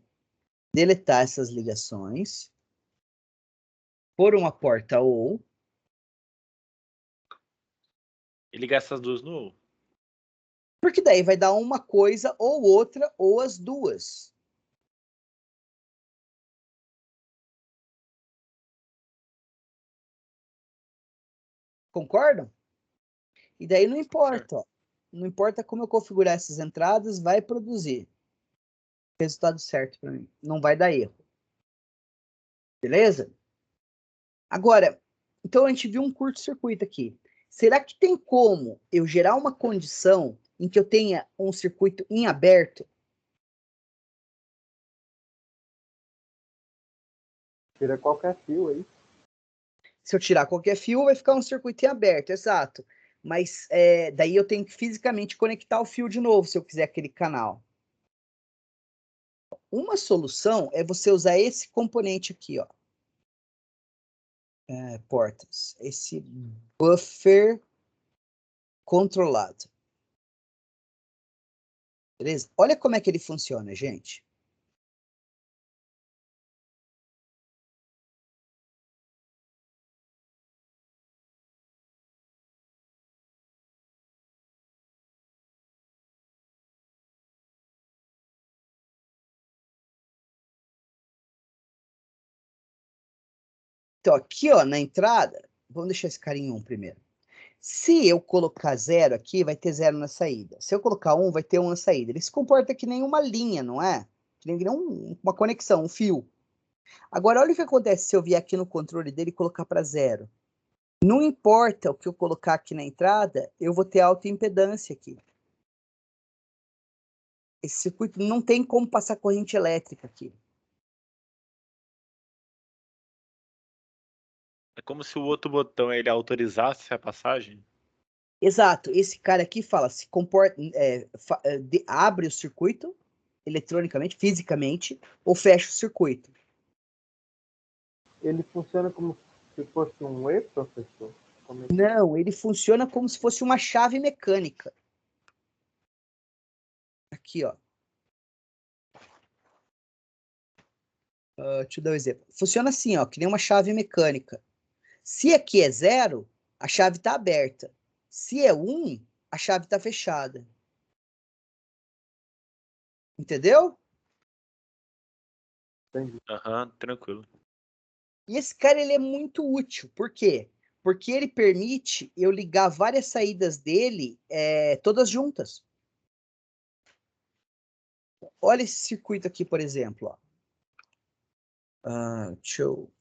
deletar essas ligações, pôr uma porta ou, E ligar essas duas no... porque daí vai dar uma coisa ou outra, ou as duas. Concordam? E daí não importa, ó. Não importa como eu configurar essas entradas, vai produzir resultado certo para mim. Não vai dar erro. Beleza? Agora, então a gente viu um curto-circuito aqui. Será que tem como eu gerar uma condição em que eu tenha um circuito em aberto? Tira qualquer fio aí. Se eu tirar qualquer fio, vai ficar um circuito em aberto, exato. Mas daí eu tenho que fisicamente conectar o fio de novo, se eu quiser aquele canal. Uma solução é você usar esse componente aqui, ó. Portas. Esse buffer controlado. Beleza? Olha como é que ele funciona, gente. Então, aqui, ó, na entrada, vamos deixar esse carinha em 1 primeiro. Se eu colocar 0 aqui, vai ter 0 na saída. Se eu colocar 1, vai ter 1 na saída. Ele se comporta que nem uma linha, não é? Que nem uma conexão, um fio. Agora, olha o que acontece se eu vier aqui no controle dele e colocar para 0. Não importa o que eu colocar aqui na entrada, eu vou ter alta impedância aqui. Esse circuito não tem como passar corrente elétrica aqui. É como se o outro botão ele autorizasse a passagem. Exato. Esse cara aqui fala, se comporta, abre o circuito eletronicamente, fisicamente, ou fecha o circuito. Ele funciona como se fosse um E, professor? Como é que... Não, ele funciona como se fosse uma chave mecânica. Aqui, ó. Deixa eu dar um exemplo. Funciona assim, ó, que nem uma chave mecânica. Se aqui é 0, a chave está aberta. Se é 1, a chave está fechada. Entendeu? Aham, tranquilo. E esse cara, ele é muito útil. Por quê? Porque ele permite eu ligar várias saídas dele todas juntas. Olha esse circuito aqui, por exemplo. Ó. Deixa eu...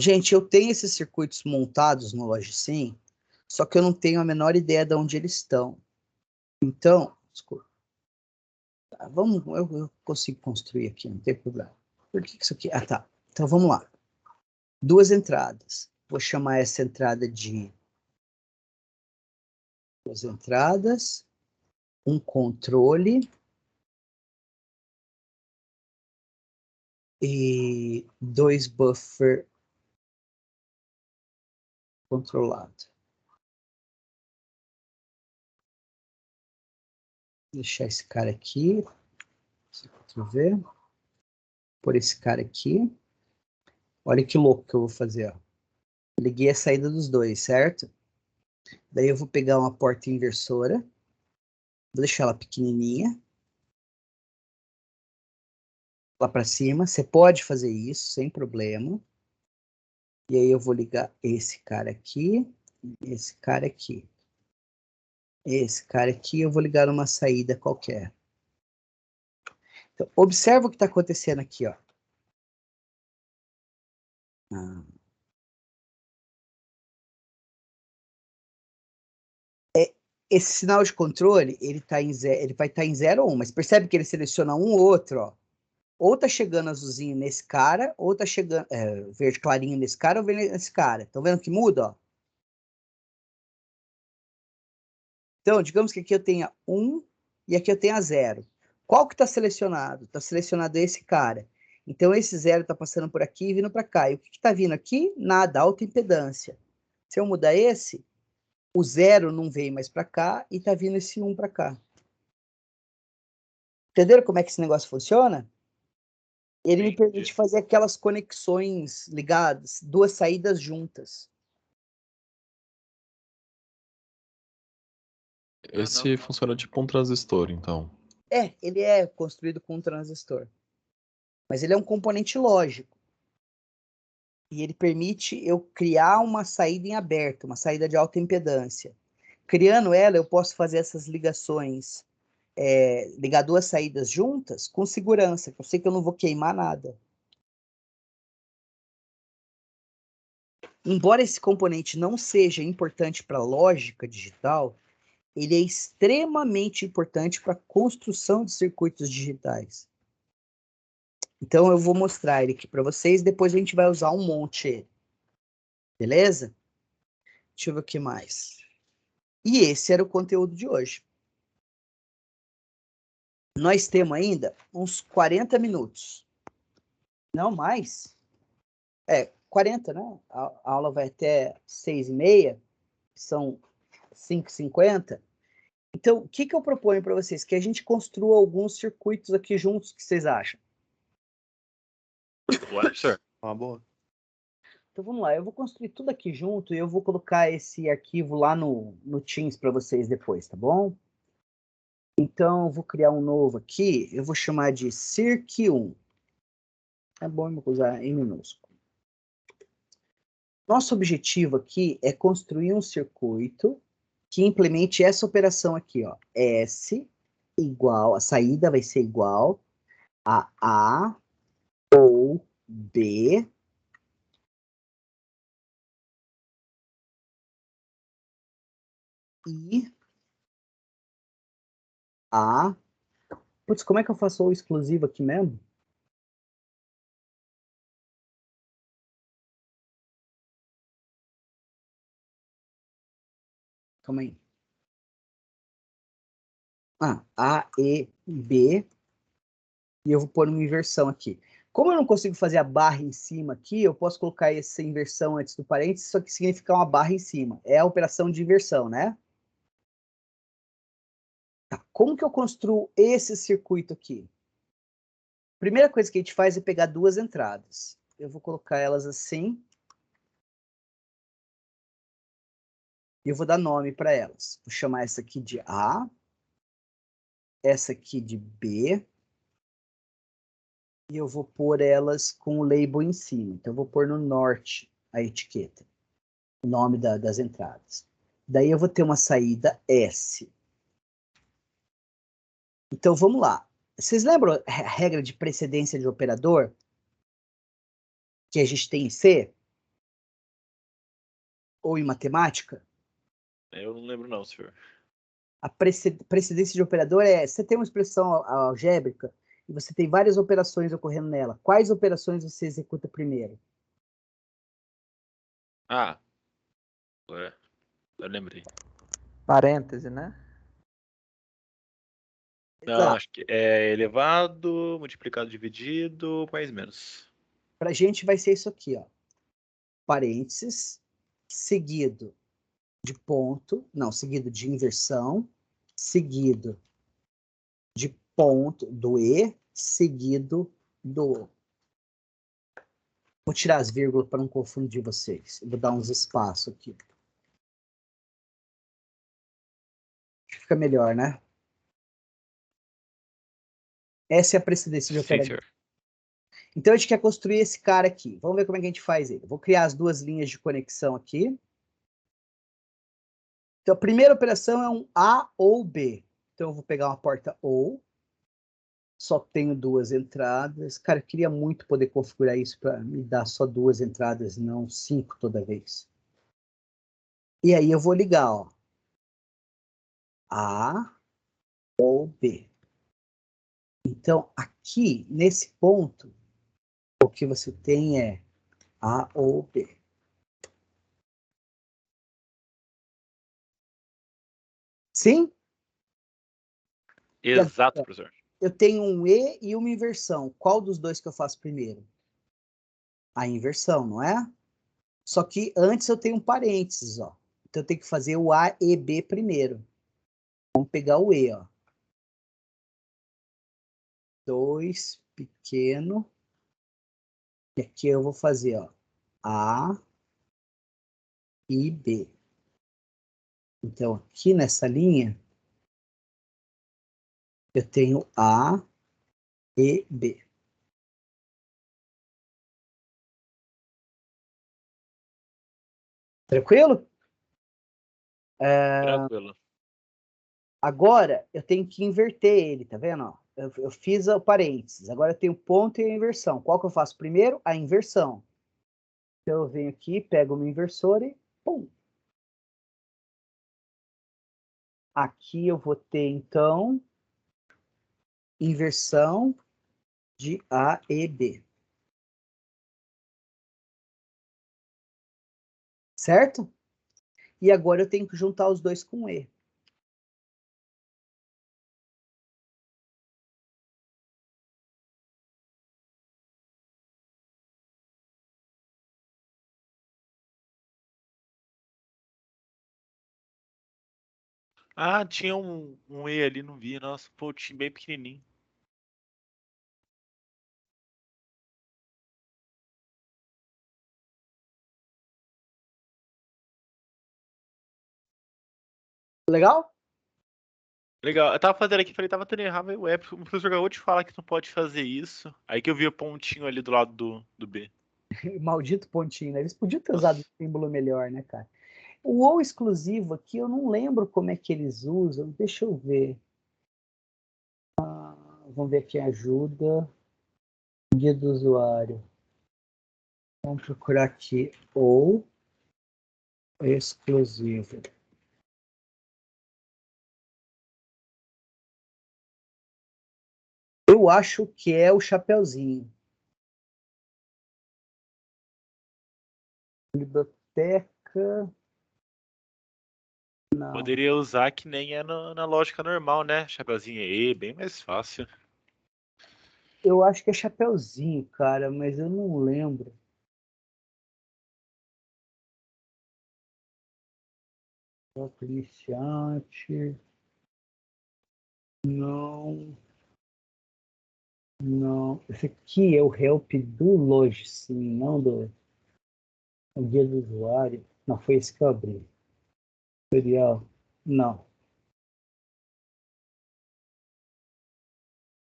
Gente, eu tenho esses circuitos montados no Logicem, só que eu não tenho a menor ideia de onde eles estão. Então, desculpa. Vamos, eu consigo construir aqui, não tem problema. Por que isso aqui? Ah, tá. Então vamos lá. 2 entradas. Vou chamar essa entrada de 2 entradas, um controle e 2 buffer controlado. Vou deixar esse cara aqui. Ctrl+V. Por esse cara aqui. Olha que louco que eu vou fazer, ó. Liguei a saída dos dois, certo? Daí eu vou pegar uma porta inversora. Vou deixar ela pequenininha. Lá para cima. Você pode fazer isso sem problema. E aí eu vou ligar esse cara aqui. Esse cara aqui. Esse cara aqui eu vou ligar numa saída qualquer. Então, observa o que está acontecendo aqui, ó. Esse sinal de controle, ele vai estar em 0 ou 1, mas percebe que ele seleciona um ou outro, ó. Ou tá chegando azulzinho nesse cara, ou tá chegando verde clarinho nesse cara, ou verde nesse cara. Estão vendo que muda, ó? Então, digamos que aqui eu tenha 1 e aqui eu tenha 0. Qual que está selecionado? Está selecionado esse cara. Então, esse 0 está passando por aqui e vindo para cá. E o que está vindo aqui? Nada, alta impedância. Se eu mudar esse, o 0 não vem mais para cá e está vindo esse 1 para cá. Entenderam como é que esse negócio funciona? Ele me permite fazer aquelas conexões ligadas, 2 saídas juntas. Esse funciona tipo um transistor, então. Ele é construído com um transistor. Mas ele é um componente lógico. E ele permite eu criar uma saída em aberto, uma saída de alta impedância. Criando ela, eu posso fazer essas ligações, ligar 2 saídas juntas com segurança, que eu sei que eu não vou queimar nada. Embora esse componente não seja importante para a lógica digital, ele é extremamente importante para a construção de circuitos digitais. Então eu vou mostrar ele aqui para vocês, depois a gente vai usar um monte ele. Beleza? Deixa eu ver o que mais. E esse era o conteúdo de hoje. Nós temos ainda uns 40 minutos. Não mais. 40, né? A aula vai até 6h30, são 5h50. Então, o que eu proponho para vocês? Que a gente construa alguns circuitos aqui juntos, o que vocês acham? Uma boa. Então, vamos lá. Eu vou construir tudo aqui junto e eu vou colocar esse arquivo lá no Teams para vocês depois, tá bom? Então, eu vou criar um novo aqui. Eu vou chamar de Circ1. É bom eu usar em minúsculo. Nosso objetivo aqui é construir um circuito que implemente essa operação aqui, ó. S igual, a saída vai ser igual a A ou B e A. Putz, como é que eu faço o exclusivo aqui mesmo? Calma aí. A, E, B. E eu vou pôr uma inversão aqui. Como eu não consigo fazer a barra em cima aqui, eu posso colocar essa inversão antes do parênteses, só que significa uma barra em cima. É a operação de inversão, né? Tá. Como que eu construo esse circuito aqui? Primeira coisa que a gente faz é pegar 2 entradas. Eu vou colocar elas assim. E eu vou dar nome para elas. Vou chamar essa aqui de A. Essa aqui de B. E eu vou pôr elas com o label em cima. Então, eu vou pôr no norte a etiqueta. O nome das entradas. Daí eu vou ter uma saída S. Então, vamos lá. Vocês lembram a regra de precedência de operador? Que a gente tem em C? Ou em matemática? Eu não lembro não, senhor. A precedência de operador você tem uma expressão algébrica e você tem várias operações ocorrendo nela. Quais operações você executa primeiro? Eu lembrei. Parêntese, né? Não, Exato. acho que é elevado, multiplicado, dividido, mais menos. Para a gente vai ser isso aqui, ó. Parênteses, seguido de ponto, não, seguido de inversão, seguido de ponto do E, seguido do O. Vou tirar as vírgulas para não confundir vocês. Vou dar uns espaços aqui. Fica melhor, né? Essa é a precedência de Sim, operador. senhor. Então a gente quer construir esse cara aqui. Vamos ver como é que a gente faz ele. Vou criar as duas linhas de conexão aqui. Então a primeira operação é um A ou B. Então eu vou pegar uma porta OU. Só tenho duas entradas. Cara, eu queria muito poder configurar isso para me dar só duas entradas, não 5 toda vez. E aí eu vou ligar, ó. A ou B. Então, aqui, nesse ponto, o que você tem é A ou B. Sim? E Exato, agora, professor. eu tenho um E e uma inversão. Qual dos dois que eu faço primeiro? A inversão, não é? Só que antes eu tenho um parênteses, ó. Então eu tenho que fazer o A e B primeiro. Vamos pegar o E, ó. 2 pequeno. E aqui eu vou fazer, ó, A e B. Então, aqui nessa linha, eu tenho A e B. Tranquilo? Tranquilo. Agora, eu tenho que inverter ele, tá vendo? Ó? Eu fiz o parênteses. Agora eu tenho o ponto e a inversão. Qual que eu faço primeiro? A inversão. Então, eu venho aqui, pego o meu inversor e pum. Aqui eu vou ter, então, inversão de A e B. Certo? E agora eu tenho que juntar os dois com E. Ah, tinha um E ali, não vi. Nossa, pô, tinha bem pequenininho. Legal? Legal. Eu tava fazendo aqui, falei, tava tendo errado, o professor acabou de falar que não pode fazer isso. Aí que eu vi o pontinho ali do lado do B. Maldito pontinho, né? Eles podiam ter usado um Nossa. símbolo melhor, né, cara? O ou exclusivo aqui, eu não lembro como é que eles usam. Deixa eu ver. Vamos ver aqui ajuda. Guia do usuário. Vamos procurar aqui ou exclusivo. Eu acho que é o chapeuzinho. Biblioteca. Não. Poderia usar que nem é na lógica normal, né? Chapeuzinho E, bem mais fácil. Eu acho que é chapeuzinho, cara, mas eu não lembro. Bloco iniciante. Não. Não. Esse aqui é o help do Logicim, não do o guia do usuário. Não, foi esse que eu abri. Tutorial. Não.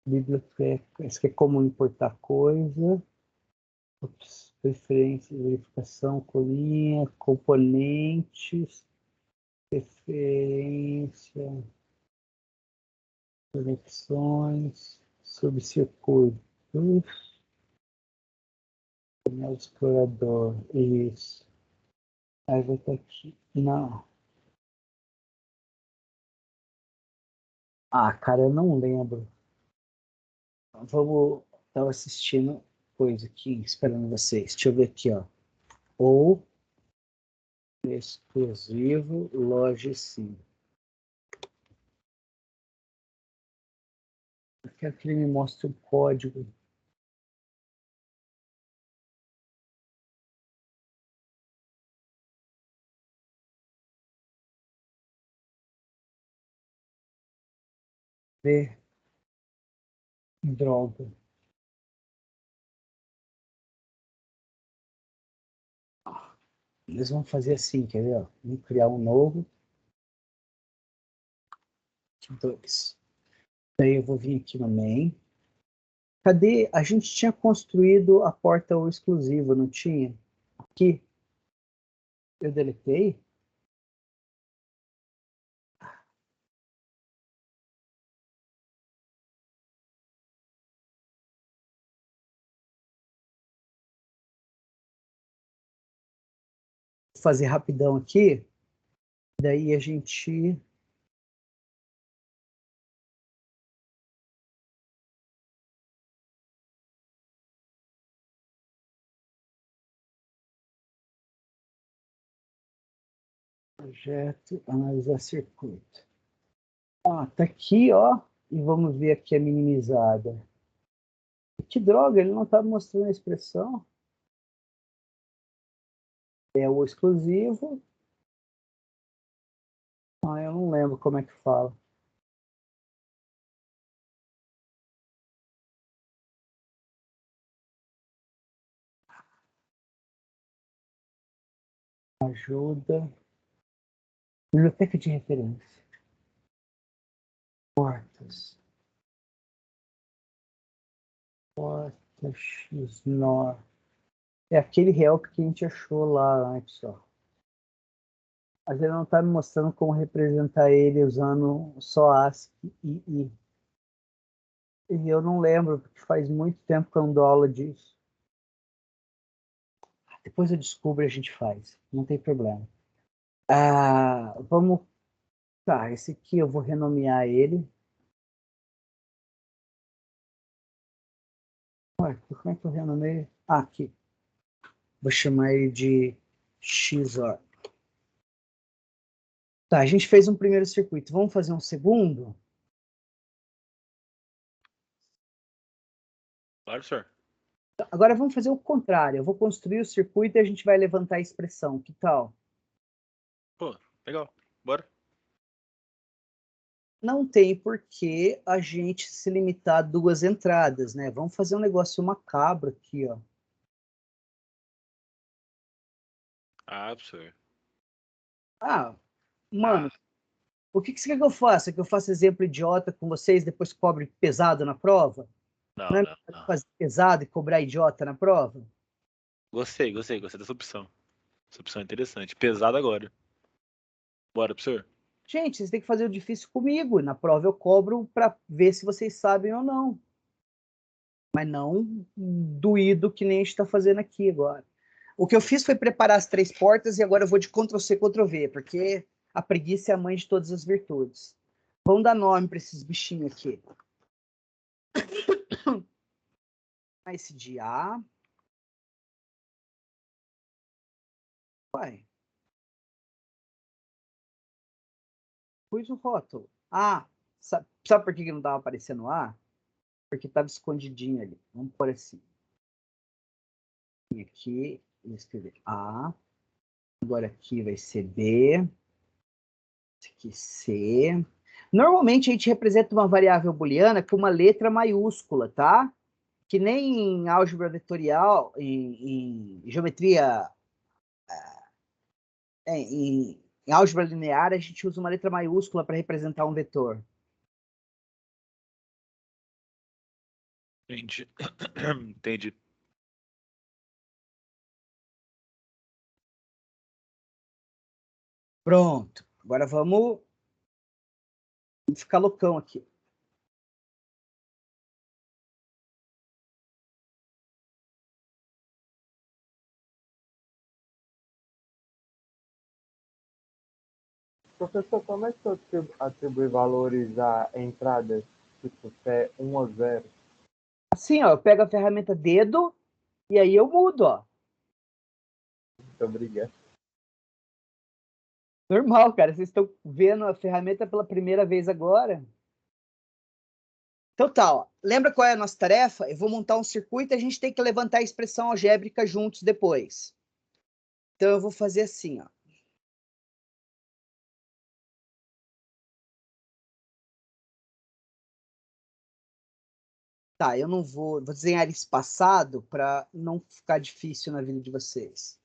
Biblioteca. Esse aqui é como importar coisa. Ops, preferências, verificação, colinha, componentes, referência, conexões, subcircuitos, painel explorador, isso. Aí vai estar aqui. Não. Ah, cara, eu não lembro. Vamos. Estava assistindo coisa aqui, esperando vocês. Deixa eu ver aqui, ó. Ou exclusivo, loja sim. Eu quero que ele me mostre o código. Ver. Droga. Eles vão fazer assim, quer ver? Ó? Vamos criar um novo. 2. Daí eu vou vir aqui no main. Cadê? A gente tinha construído a porta ou exclusiva, não tinha? Aqui. Eu deletei? Vou fazer rapidão aqui. Daí a gente... Projeto, analisar circuito. Ah, tá aqui, ó. E vamos ver aqui a minimizada. Que droga, ele não tá mostrando a expressão. É o exclusivo. Ah, eu não lembro como é que fala. Ajuda. Biblioteca de referência. Portas. Porta XNOR. É aquele help que a gente achou lá antes, ó. Mas ele não está me mostrando como representar ele usando só ASCII e I. E eu não lembro, porque faz muito tempo que eu não dou aula disso. Depois eu descubro e a gente faz. Não tem problema. Vamos... Tá, esse aqui eu vou renomear ele. Ué, como é que eu renomeio? Ah, aqui. Vou chamar ele de XOR. Tá, a gente fez um primeiro circuito. Vamos fazer um segundo? Claro, senhor. Agora vamos fazer o contrário. Eu vou construir o circuito e a gente vai levantar a expressão. Que tal? Pô, legal. Bora. Não tem por que a gente se limitar a 2 entradas, né? Vamos fazer um negócio macabro aqui, ó. Ah, senhor. Mano, o que você quer que eu faça? Que eu faça exemplo idiota com vocês, depois cobre pesado na prova? Não Não, é não, melhor não. fazer pesado e cobrar idiota na prova? Gostei dessa opção. Essa opção é interessante. Pesado agora. Bora, professor. Gente, vocês têm que fazer o difícil comigo. Na prova eu cobro para ver se vocês sabem ou não. Mas não doído que nem a gente está fazendo aqui agora. O que eu fiz foi preparar as 3 portas e agora eu vou de Ctrl+C, Ctrl+V, porque a preguiça é a mãe de todas as virtudes. Vamos dar nome para esses bichinhos aqui. Esse de A. Vai. Pus o rótulo. Sabe por que não estava aparecendo A? Porque estava escondidinho ali. Vamos pôr assim. Aqui, vou escrever A. Agora aqui vai ser B. Esse aqui C. Normalmente a gente representa uma variável booleana com uma letra maiúscula, tá? Que nem em álgebra vetorial, em geometria, em álgebra linear, a gente usa uma letra maiúscula para representar um vetor. Entendi. Entendi. Pronto. Agora vamos ficar loucão aqui. Professor, como é que eu atribui valores a entradas? Tipo, se é 1 ou 0? Assim, ó, eu pego a ferramenta dedo e aí eu mudo, ó. Muito obrigado. Normal, cara. Vocês estão vendo a ferramenta pela primeira vez agora. Então tá, ó. Lembra qual é a nossa tarefa? Eu vou montar um circuito e a gente tem que levantar a expressão algébrica juntos depois. Então eu vou fazer assim, ó. Tá, eu não vou desenhar espaçado para não ficar difícil na vida de vocês.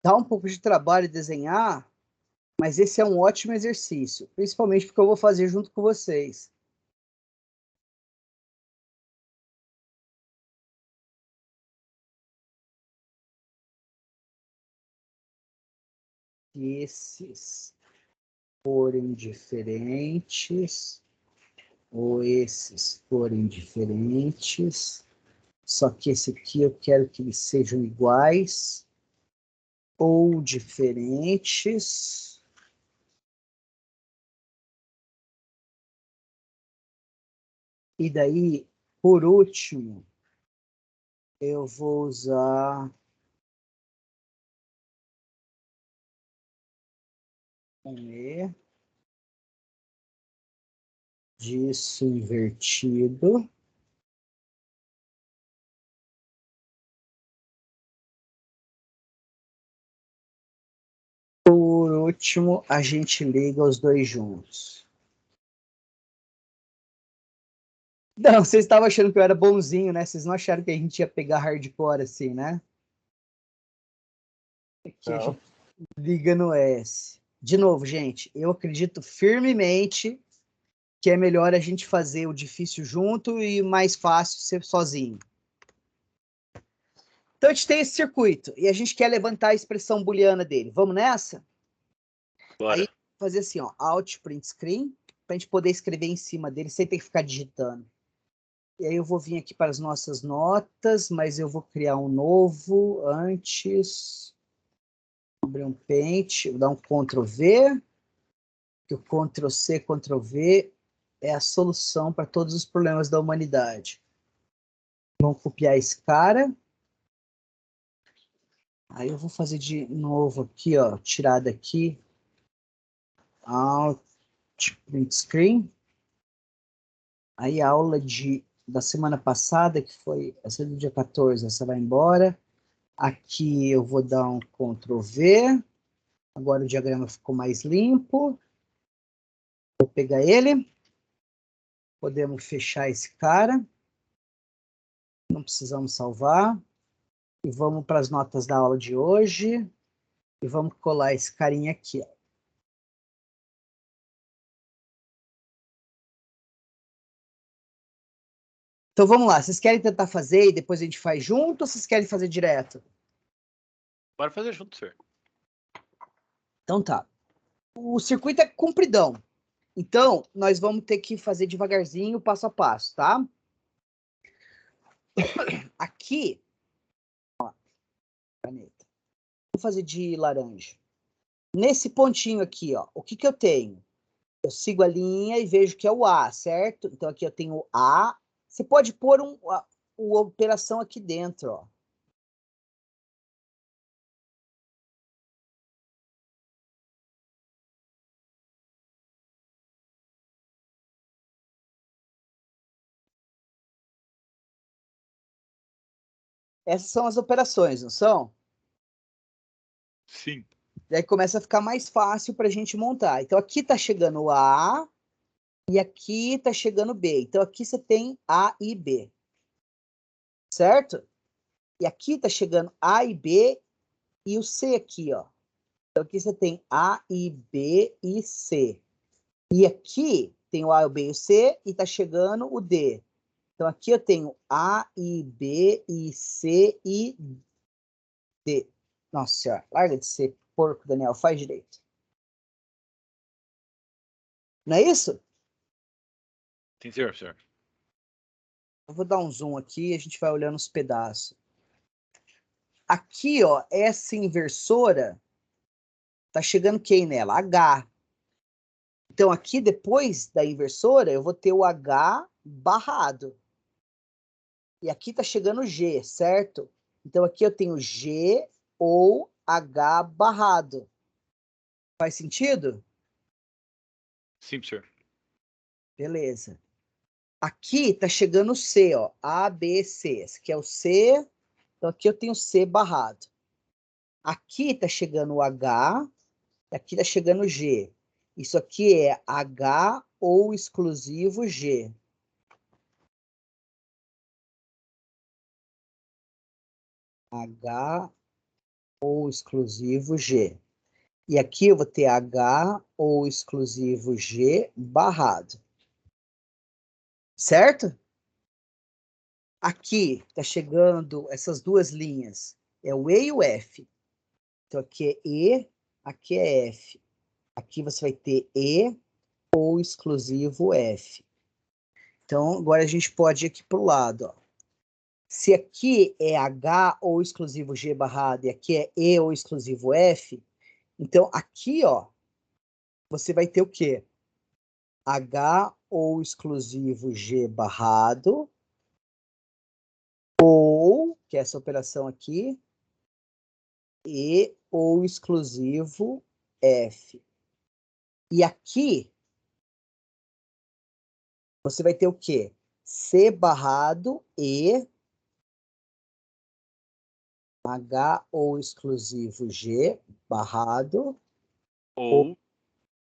Dá um pouco de trabalho desenhar, mas esse é um ótimo exercício, principalmente porque eu vou fazer junto com vocês. Se esses forem diferentes, ou esses forem diferentes, só que esse aqui eu quero que eles sejam iguais ou diferentes. E daí, por último, eu vou usar um E disso invertido. Por último, a gente liga os dois juntos. Não, vocês estavam achando que eu era bonzinho, né? Vocês não acharam que a gente ia pegar hardcore assim, né? Aqui a gente liga no S. De novo, gente, eu acredito firmemente que é melhor a gente fazer o difícil junto e mais fácil ser sozinho. Então a gente tem esse circuito e a gente quer levantar a expressão booleana dele. Vamos nessa? Bora. Aí fazer assim, ó, Alt Print Screen, para a gente poder escrever em cima dele sem ter que ficar digitando. E aí eu vou vir aqui para as nossas notas, mas eu vou criar um novo antes. Abrir um Paint, vou dar um Ctrl V, que o Ctrl C, Ctrl V é a solução para todos os problemas da humanidade. Vamos copiar esse cara. Aí eu vou fazer de novo aqui, ó, tirar daqui. Alt Print Screen. Aí a aula da semana passada, que foi essa do dia 14, essa vai embora. Aqui eu vou dar um Ctrl V. Agora o diagrama ficou mais limpo. Vou pegar ele. Podemos fechar esse cara. Não precisamos salvar. E vamos para as notas da aula de hoje. E vamos colar esse carinha aqui, ó. Então vamos lá. Vocês querem tentar fazer e depois a gente faz junto ou vocês querem fazer direto? Bora fazer junto, senhor. Então tá. O circuito é compridão. Então, nós vamos ter que fazer devagarzinho, passo a passo, tá? Aqui, ó, caneta. Vou fazer de laranja. Nesse pontinho aqui, ó, o que que eu tenho? Eu sigo a linha e vejo que é o A, certo? Então aqui eu tenho o A. Você pode pôr uma operação aqui dentro, ó. Essas são as operações, não são? Sim. Daí começa a ficar mais fácil para a gente montar. Então aqui está chegando o A e aqui está chegando o B. Então aqui você tem A e B. Certo? E aqui está chegando A e B e o C aqui, ó. Então aqui você tem A e B e C. E aqui tem o A, o B e o C e está chegando o D. Então aqui eu tenho A e B e C e Nossa senhora, larga de ser porco, Daniel, faz direito. Não é isso? Sim, senhor. Eu vou dar um zoom aqui e a gente vai olhando os pedaços. Aqui, ó, essa inversora tá chegando quem nela? H. Então, aqui depois da inversora, eu vou ter o H barrado. E aqui tá chegando G, certo? Então, aqui eu tenho G ou H barrado. Faz sentido? Sim, senhor. Beleza. Aqui tá chegando o C, ó. A, B, C. Esse aqui é o C. Então, aqui eu tenho C barrado. Aqui tá chegando o H. E aqui tá chegando o G. Isso aqui é H ou exclusivo G. H ou exclusivo G. E aqui eu vou ter H ou exclusivo G barrado. Certo? Aqui está chegando essas duas linhas. É o E e o F. Então aqui é E, aqui é F. Aqui você vai ter E ou exclusivo F. Então agora a gente pode ir aqui para o lado. Ó. Se aqui é H ou exclusivo G barrado e aqui é E ou exclusivo F, então aqui, ó, você vai ter o quê? H ou exclusivo G barrado, ou, que é essa operação aqui, E ou exclusivo F. E aqui, você vai ter o quê? C barrado E, H ou exclusivo G barrado, Ou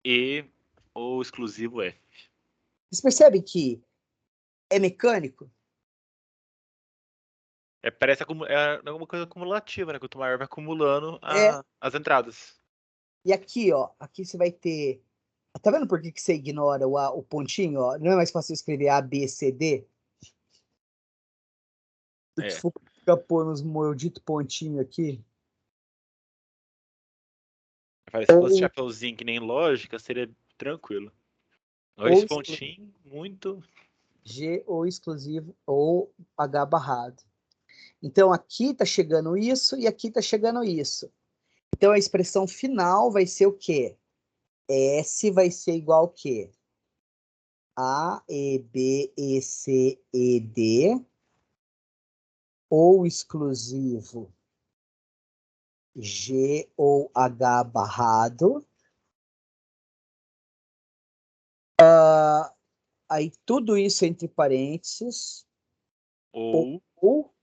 E ou exclusivo F. Vocês percebem que é mecânico? Parece alguma coisa acumulativa, né? Quanto maior vai acumulando É. as entradas. E aqui, ó, aqui você vai ter... Tá vendo por que você ignora o pontinho? Ó? Não é mais fácil escrever A, B, C, D? Do que ficar pôr nos malditos pontinhos aqui. Se fosse chapeuzinho que nem lógica, seria tranquilo. Dois pontinhos, muito... G ou exclusivo ou H barrado. Então, aqui está chegando isso e aqui está chegando isso. Então, a expressão final vai ser o quê? S vai ser igual ao quê? A, E, B, E, C, E, D. Ou exclusivo G ou H barrado. Aí, tudo isso entre parênteses. Ou Ou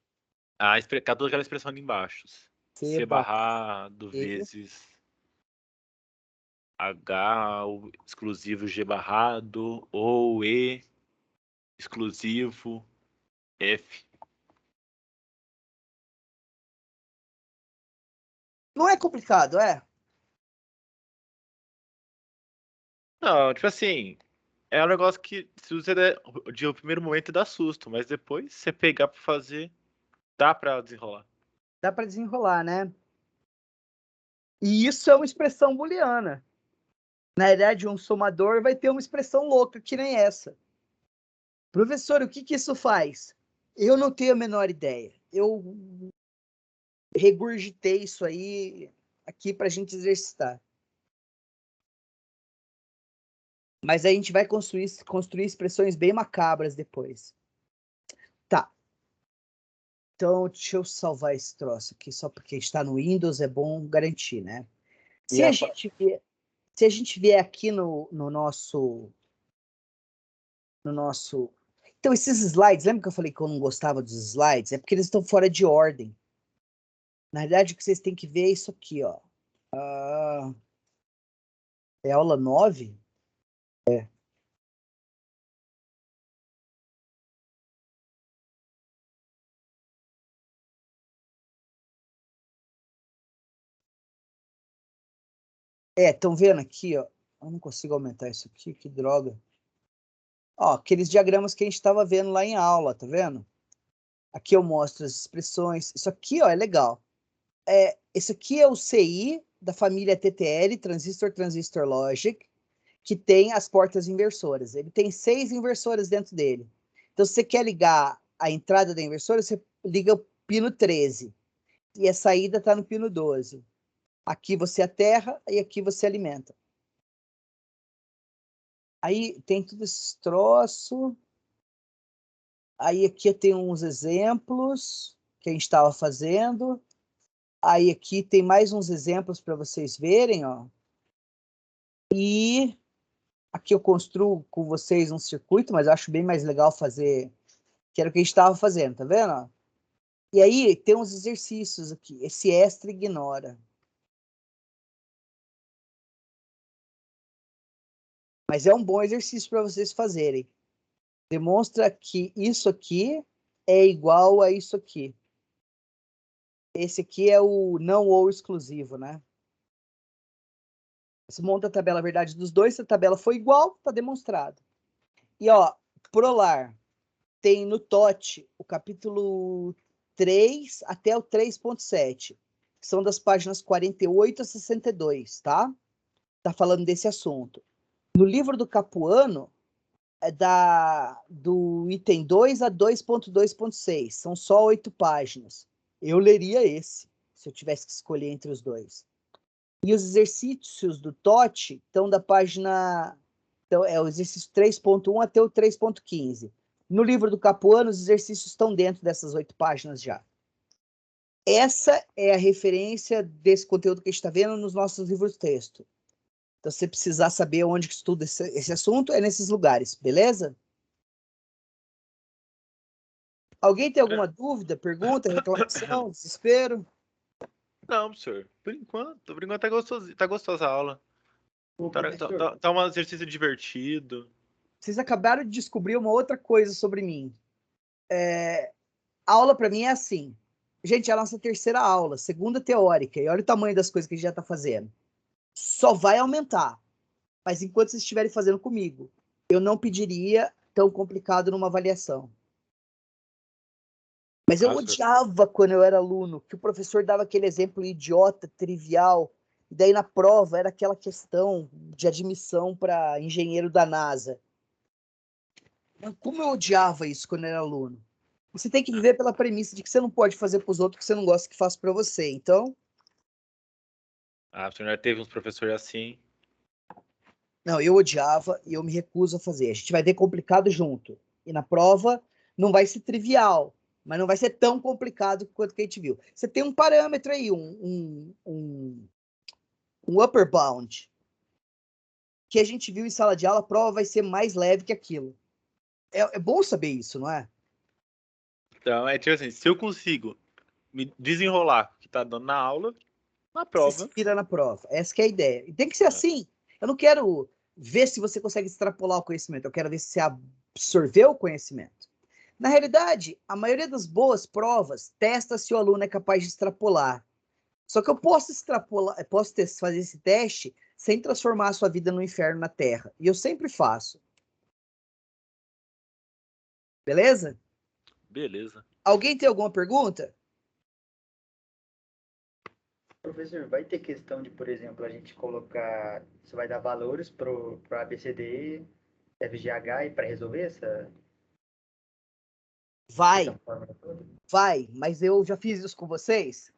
toda aquela expressão ali embaixo. C barrado vezes H exclusivo G barrado ou E exclusivo F. Não é complicado, é? Não, tipo assim, é um negócio que se você der, de primeiro momento dá susto, mas depois você pegar pra fazer, dá pra desenrolar. Dá para desenrolar, né? E isso é uma expressão booleana. Na verdade, um somador vai ter uma expressão louca que nem essa. Professor, o que isso faz? Eu não tenho a menor ideia. Eu regurgitei isso aí aqui para a gente exercitar. Mas a gente vai construir expressões bem macabras depois. Tá. Então, deixa eu salvar esse troço aqui, só porque está no Windows, é bom garantir, né? Se a gente vier aqui no nosso... Então, esses slides, lembra que eu falei que eu não gostava dos slides? É porque eles estão fora de ordem. Na verdade, o que vocês têm que ver é isso aqui, ó. É aula 9? É. Estão vendo aqui, ó. Eu não consigo aumentar isso aqui, que droga. Ó, aqueles diagramas que a gente estava vendo lá em aula, tá vendo? Aqui eu mostro as expressões. Isso aqui, ó, é legal. Esse aqui é o CI da família TTL, Transistor Logic, que tem as portas inversoras. Ele tem 6 inversoras dentro dele. Então, se você quer ligar a entrada da inversora, você liga o pino 13. E a saída está no pino 12. Aqui você aterra e aqui você alimenta. Aí tem tudo esse troço. Aí aqui tem uns exemplos que a gente estava fazendo. Aí aqui tem mais uns exemplos para vocês verem, ó. E aqui eu construo com vocês um circuito, mas eu acho bem mais legal fazer, que era o que a gente estava fazendo, tá vendo? E aí tem uns exercícios aqui. Esse extra ignora. Mas é um bom exercício para vocês fazerem. Demonstra que isso aqui é igual a isso aqui. Esse aqui é o não ou exclusivo, né? Você monta a tabela a verdade dos dois, se a tabela for igual, está demonstrado. E, ó, Prolar tem no TOT o capítulo 3 até o 3.7, que são das páginas 48 a 62, tá? Tá falando desse assunto. No livro do Capuano, é do item 2 a 2.2.6, são só 8 páginas. Eu leria esse, se eu tivesse que escolher entre os dois. E os exercícios do TOT estão da página... Então, é o exercício 3.1 até o 3.15. No livro do Capuano, os exercícios estão dentro dessas 8 páginas já. Essa é a referência desse conteúdo que a gente está vendo nos nossos livros de texto. Então, se você precisar saber onde que estuda esse assunto, é nesses lugares, beleza? Alguém tem alguma dúvida, pergunta, reclamação, desespero? Não, senhor. Por enquanto tá gostosa a aula. Ô, Tá, professor, tá um exercício divertido. Vocês acabaram de descobrir uma outra coisa sobre mim. A aula para mim é assim. Gente, é a nossa terceira aula, segunda teórica, e olha o tamanho das coisas que a gente já está fazendo. Só vai aumentar. Mas enquanto vocês estiverem fazendo comigo, eu não pediria tão complicado numa avaliação. Mas eu odiava quando eu era aluno, que o professor dava aquele exemplo idiota, trivial, e daí na prova era aquela questão de admissão para engenheiro da NASA. Como eu odiava isso quando eu era aluno. Você tem que viver pela premissa de que você não pode fazer para os outros que você não gosta que faça para você. Então, Ah, o senhor já teve uns professores assim. não, eu odiava e eu me recuso a fazer. A gente vai ver complicado junto. E na prova não vai ser trivial, mas não vai ser tão complicado quanto que a gente viu. Você tem um parâmetro aí, um upper bound, que a gente viu em sala de aula, a prova vai ser mais leve que aquilo. É bom saber isso, não é? Então, é tipo assim, se eu consigo me desenrolar o que tá dando na aula, na Você prova. se vira na prova. Essa que é a ideia. E tem que ser assim. Eu não quero ver se você consegue extrapolar o conhecimento. Eu quero ver se você absorveu o conhecimento. Na realidade, a maioria das boas provas testa se o aluno é capaz de extrapolar. Só que eu posso extrapolar, posso fazer esse teste sem transformar a sua vida no inferno na Terra. E eu sempre faço. Beleza? Beleza. Alguém tem alguma pergunta? professor, vai ter questão de, por exemplo, a gente colocar, você vai dar valores pro ABCD, FGH e para resolver essa Vai, fórmula toda? vai. Mas eu já fiz isso com vocês?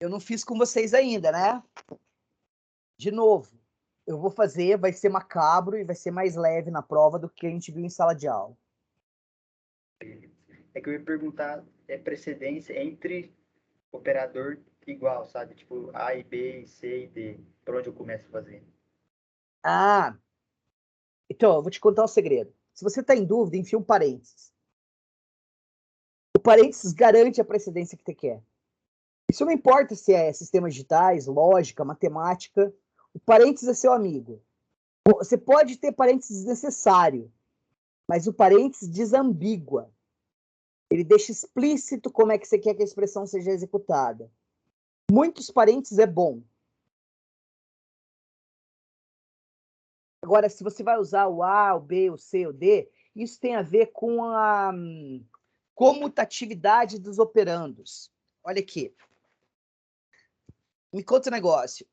Eu não fiz com vocês ainda, né? De novo, eu vou fazer, vai ser macabro e vai ser mais leve na prova do que a gente viu em sala de aula. É que eu ia perguntar precedência entre operador igual, sabe? Tipo A e B, e C e D. Por onde eu começo a fazer? Ah, então, eu vou te contar um segredo. Se você está em dúvida, enfia um parênteses. O parênteses garante a precedência que você quer. Isso não importa se é sistemas digitais, lógica, matemática. O parênteses é seu amigo. Você pode ter parênteses desnecessário, mas o parênteses desambigua. Ele deixa explícito como é que você quer que a expressão seja executada. Muitos parênteses é bom. Agora, se você vai usar o A, o B, o C, o D, isso tem a ver com Comutatividade dos operandos. Olha aqui. Me conta um negócio.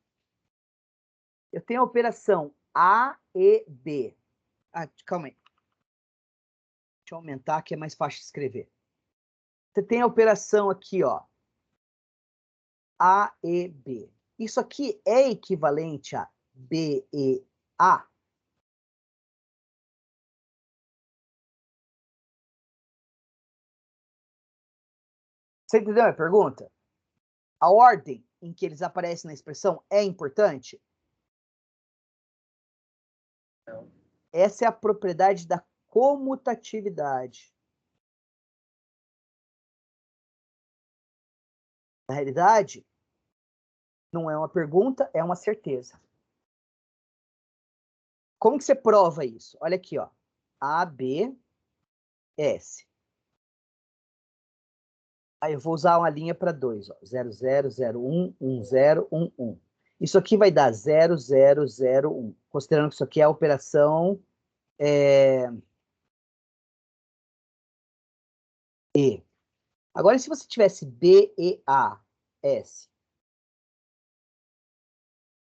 Eu tenho a operação A e B. Calma aí. Deixa eu aumentar, que é mais fácil de escrever. Você tem a operação aqui, ó. A e B. Isso aqui é equivalente a B e A? Você entendeu a minha pergunta? A ordem em que eles aparecem na expressão é importante? Não. Essa é a propriedade da comutatividade. Na realidade, não é uma pergunta, é uma certeza. Como que você prova isso? Olha aqui, ó. A, B, S. Aí eu vou usar uma linha para 2, ó. 0, 0, 0, 1, 1, 0, 1, 1. Isso aqui vai dar 0, 0, 0, 1. Considerando que isso aqui é a operação E. Agora, se você tivesse B, E, A, S.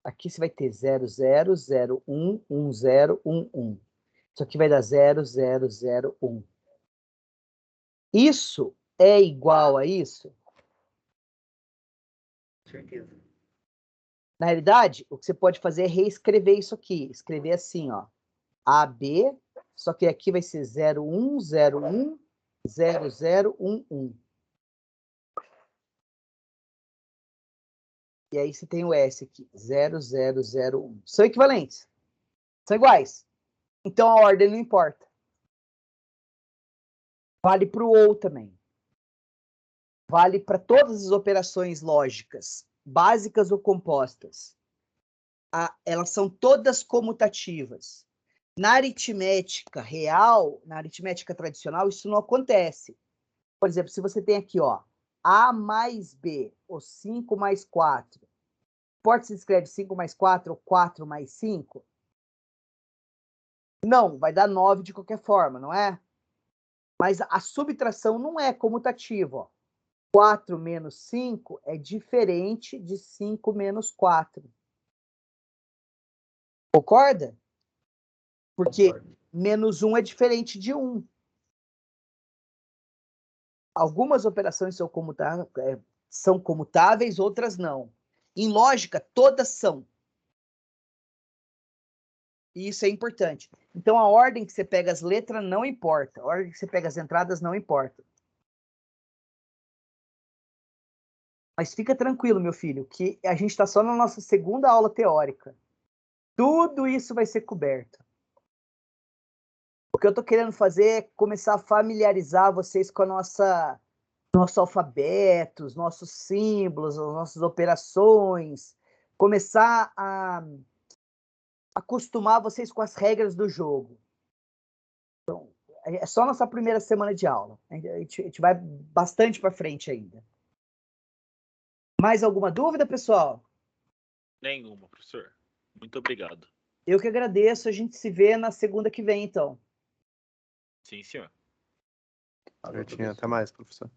Aqui você vai ter 0, 0, 0, 1, 1, 0, 1, 1. Isso aqui vai dar 0, 0, 0, 1. Isso é igual a isso? Com certeza. Na realidade, o que você pode fazer é reescrever isso aqui. Escrever assim, ó. AB, só que aqui vai ser 0, 1, 0, 1, 0, 0, 1, 1. E aí você tem o S aqui, 0, 0, 0, 1. São equivalentes. São iguais. Então a ordem não importa. Vale para o OU também. Vale para todas as operações lógicas, básicas ou compostas. Elas são todas comutativas. Na aritmética real, na aritmética tradicional, isso não acontece. Por exemplo, se você tem aqui, ó, A mais B, ou 5 mais 4. Importa se escreve 5 mais 4 ou 4 mais 5? Não, vai dar 9 de qualquer forma, não é? Mas a subtração não é comutativa, ó. 4 menos 5 é diferente de 5 menos 4. Concorda? Porque menos 1 é diferente de 1. Algumas operações são comutáveis, outras não. Em lógica, todas são. E isso é importante. Então, a ordem que você pega as letras não importa. A ordem que você pega as entradas não importa. Mas fica tranquilo, meu filho, que a gente está só na nossa segunda aula teórica. Tudo isso vai ser coberto. O que eu estou querendo fazer é começar a familiarizar vocês com a nosso alfabeto, os nossos símbolos, as nossas operações, começar a acostumar vocês com as regras do jogo. Então, é só nossa primeira semana de aula. A gente vai bastante para frente ainda. Mais alguma dúvida, pessoal? Nenhuma, professor. Muito obrigado. Eu que agradeço. A gente se vê na segunda que vem, então. Sim, senhor. Certinho, até mais, professor.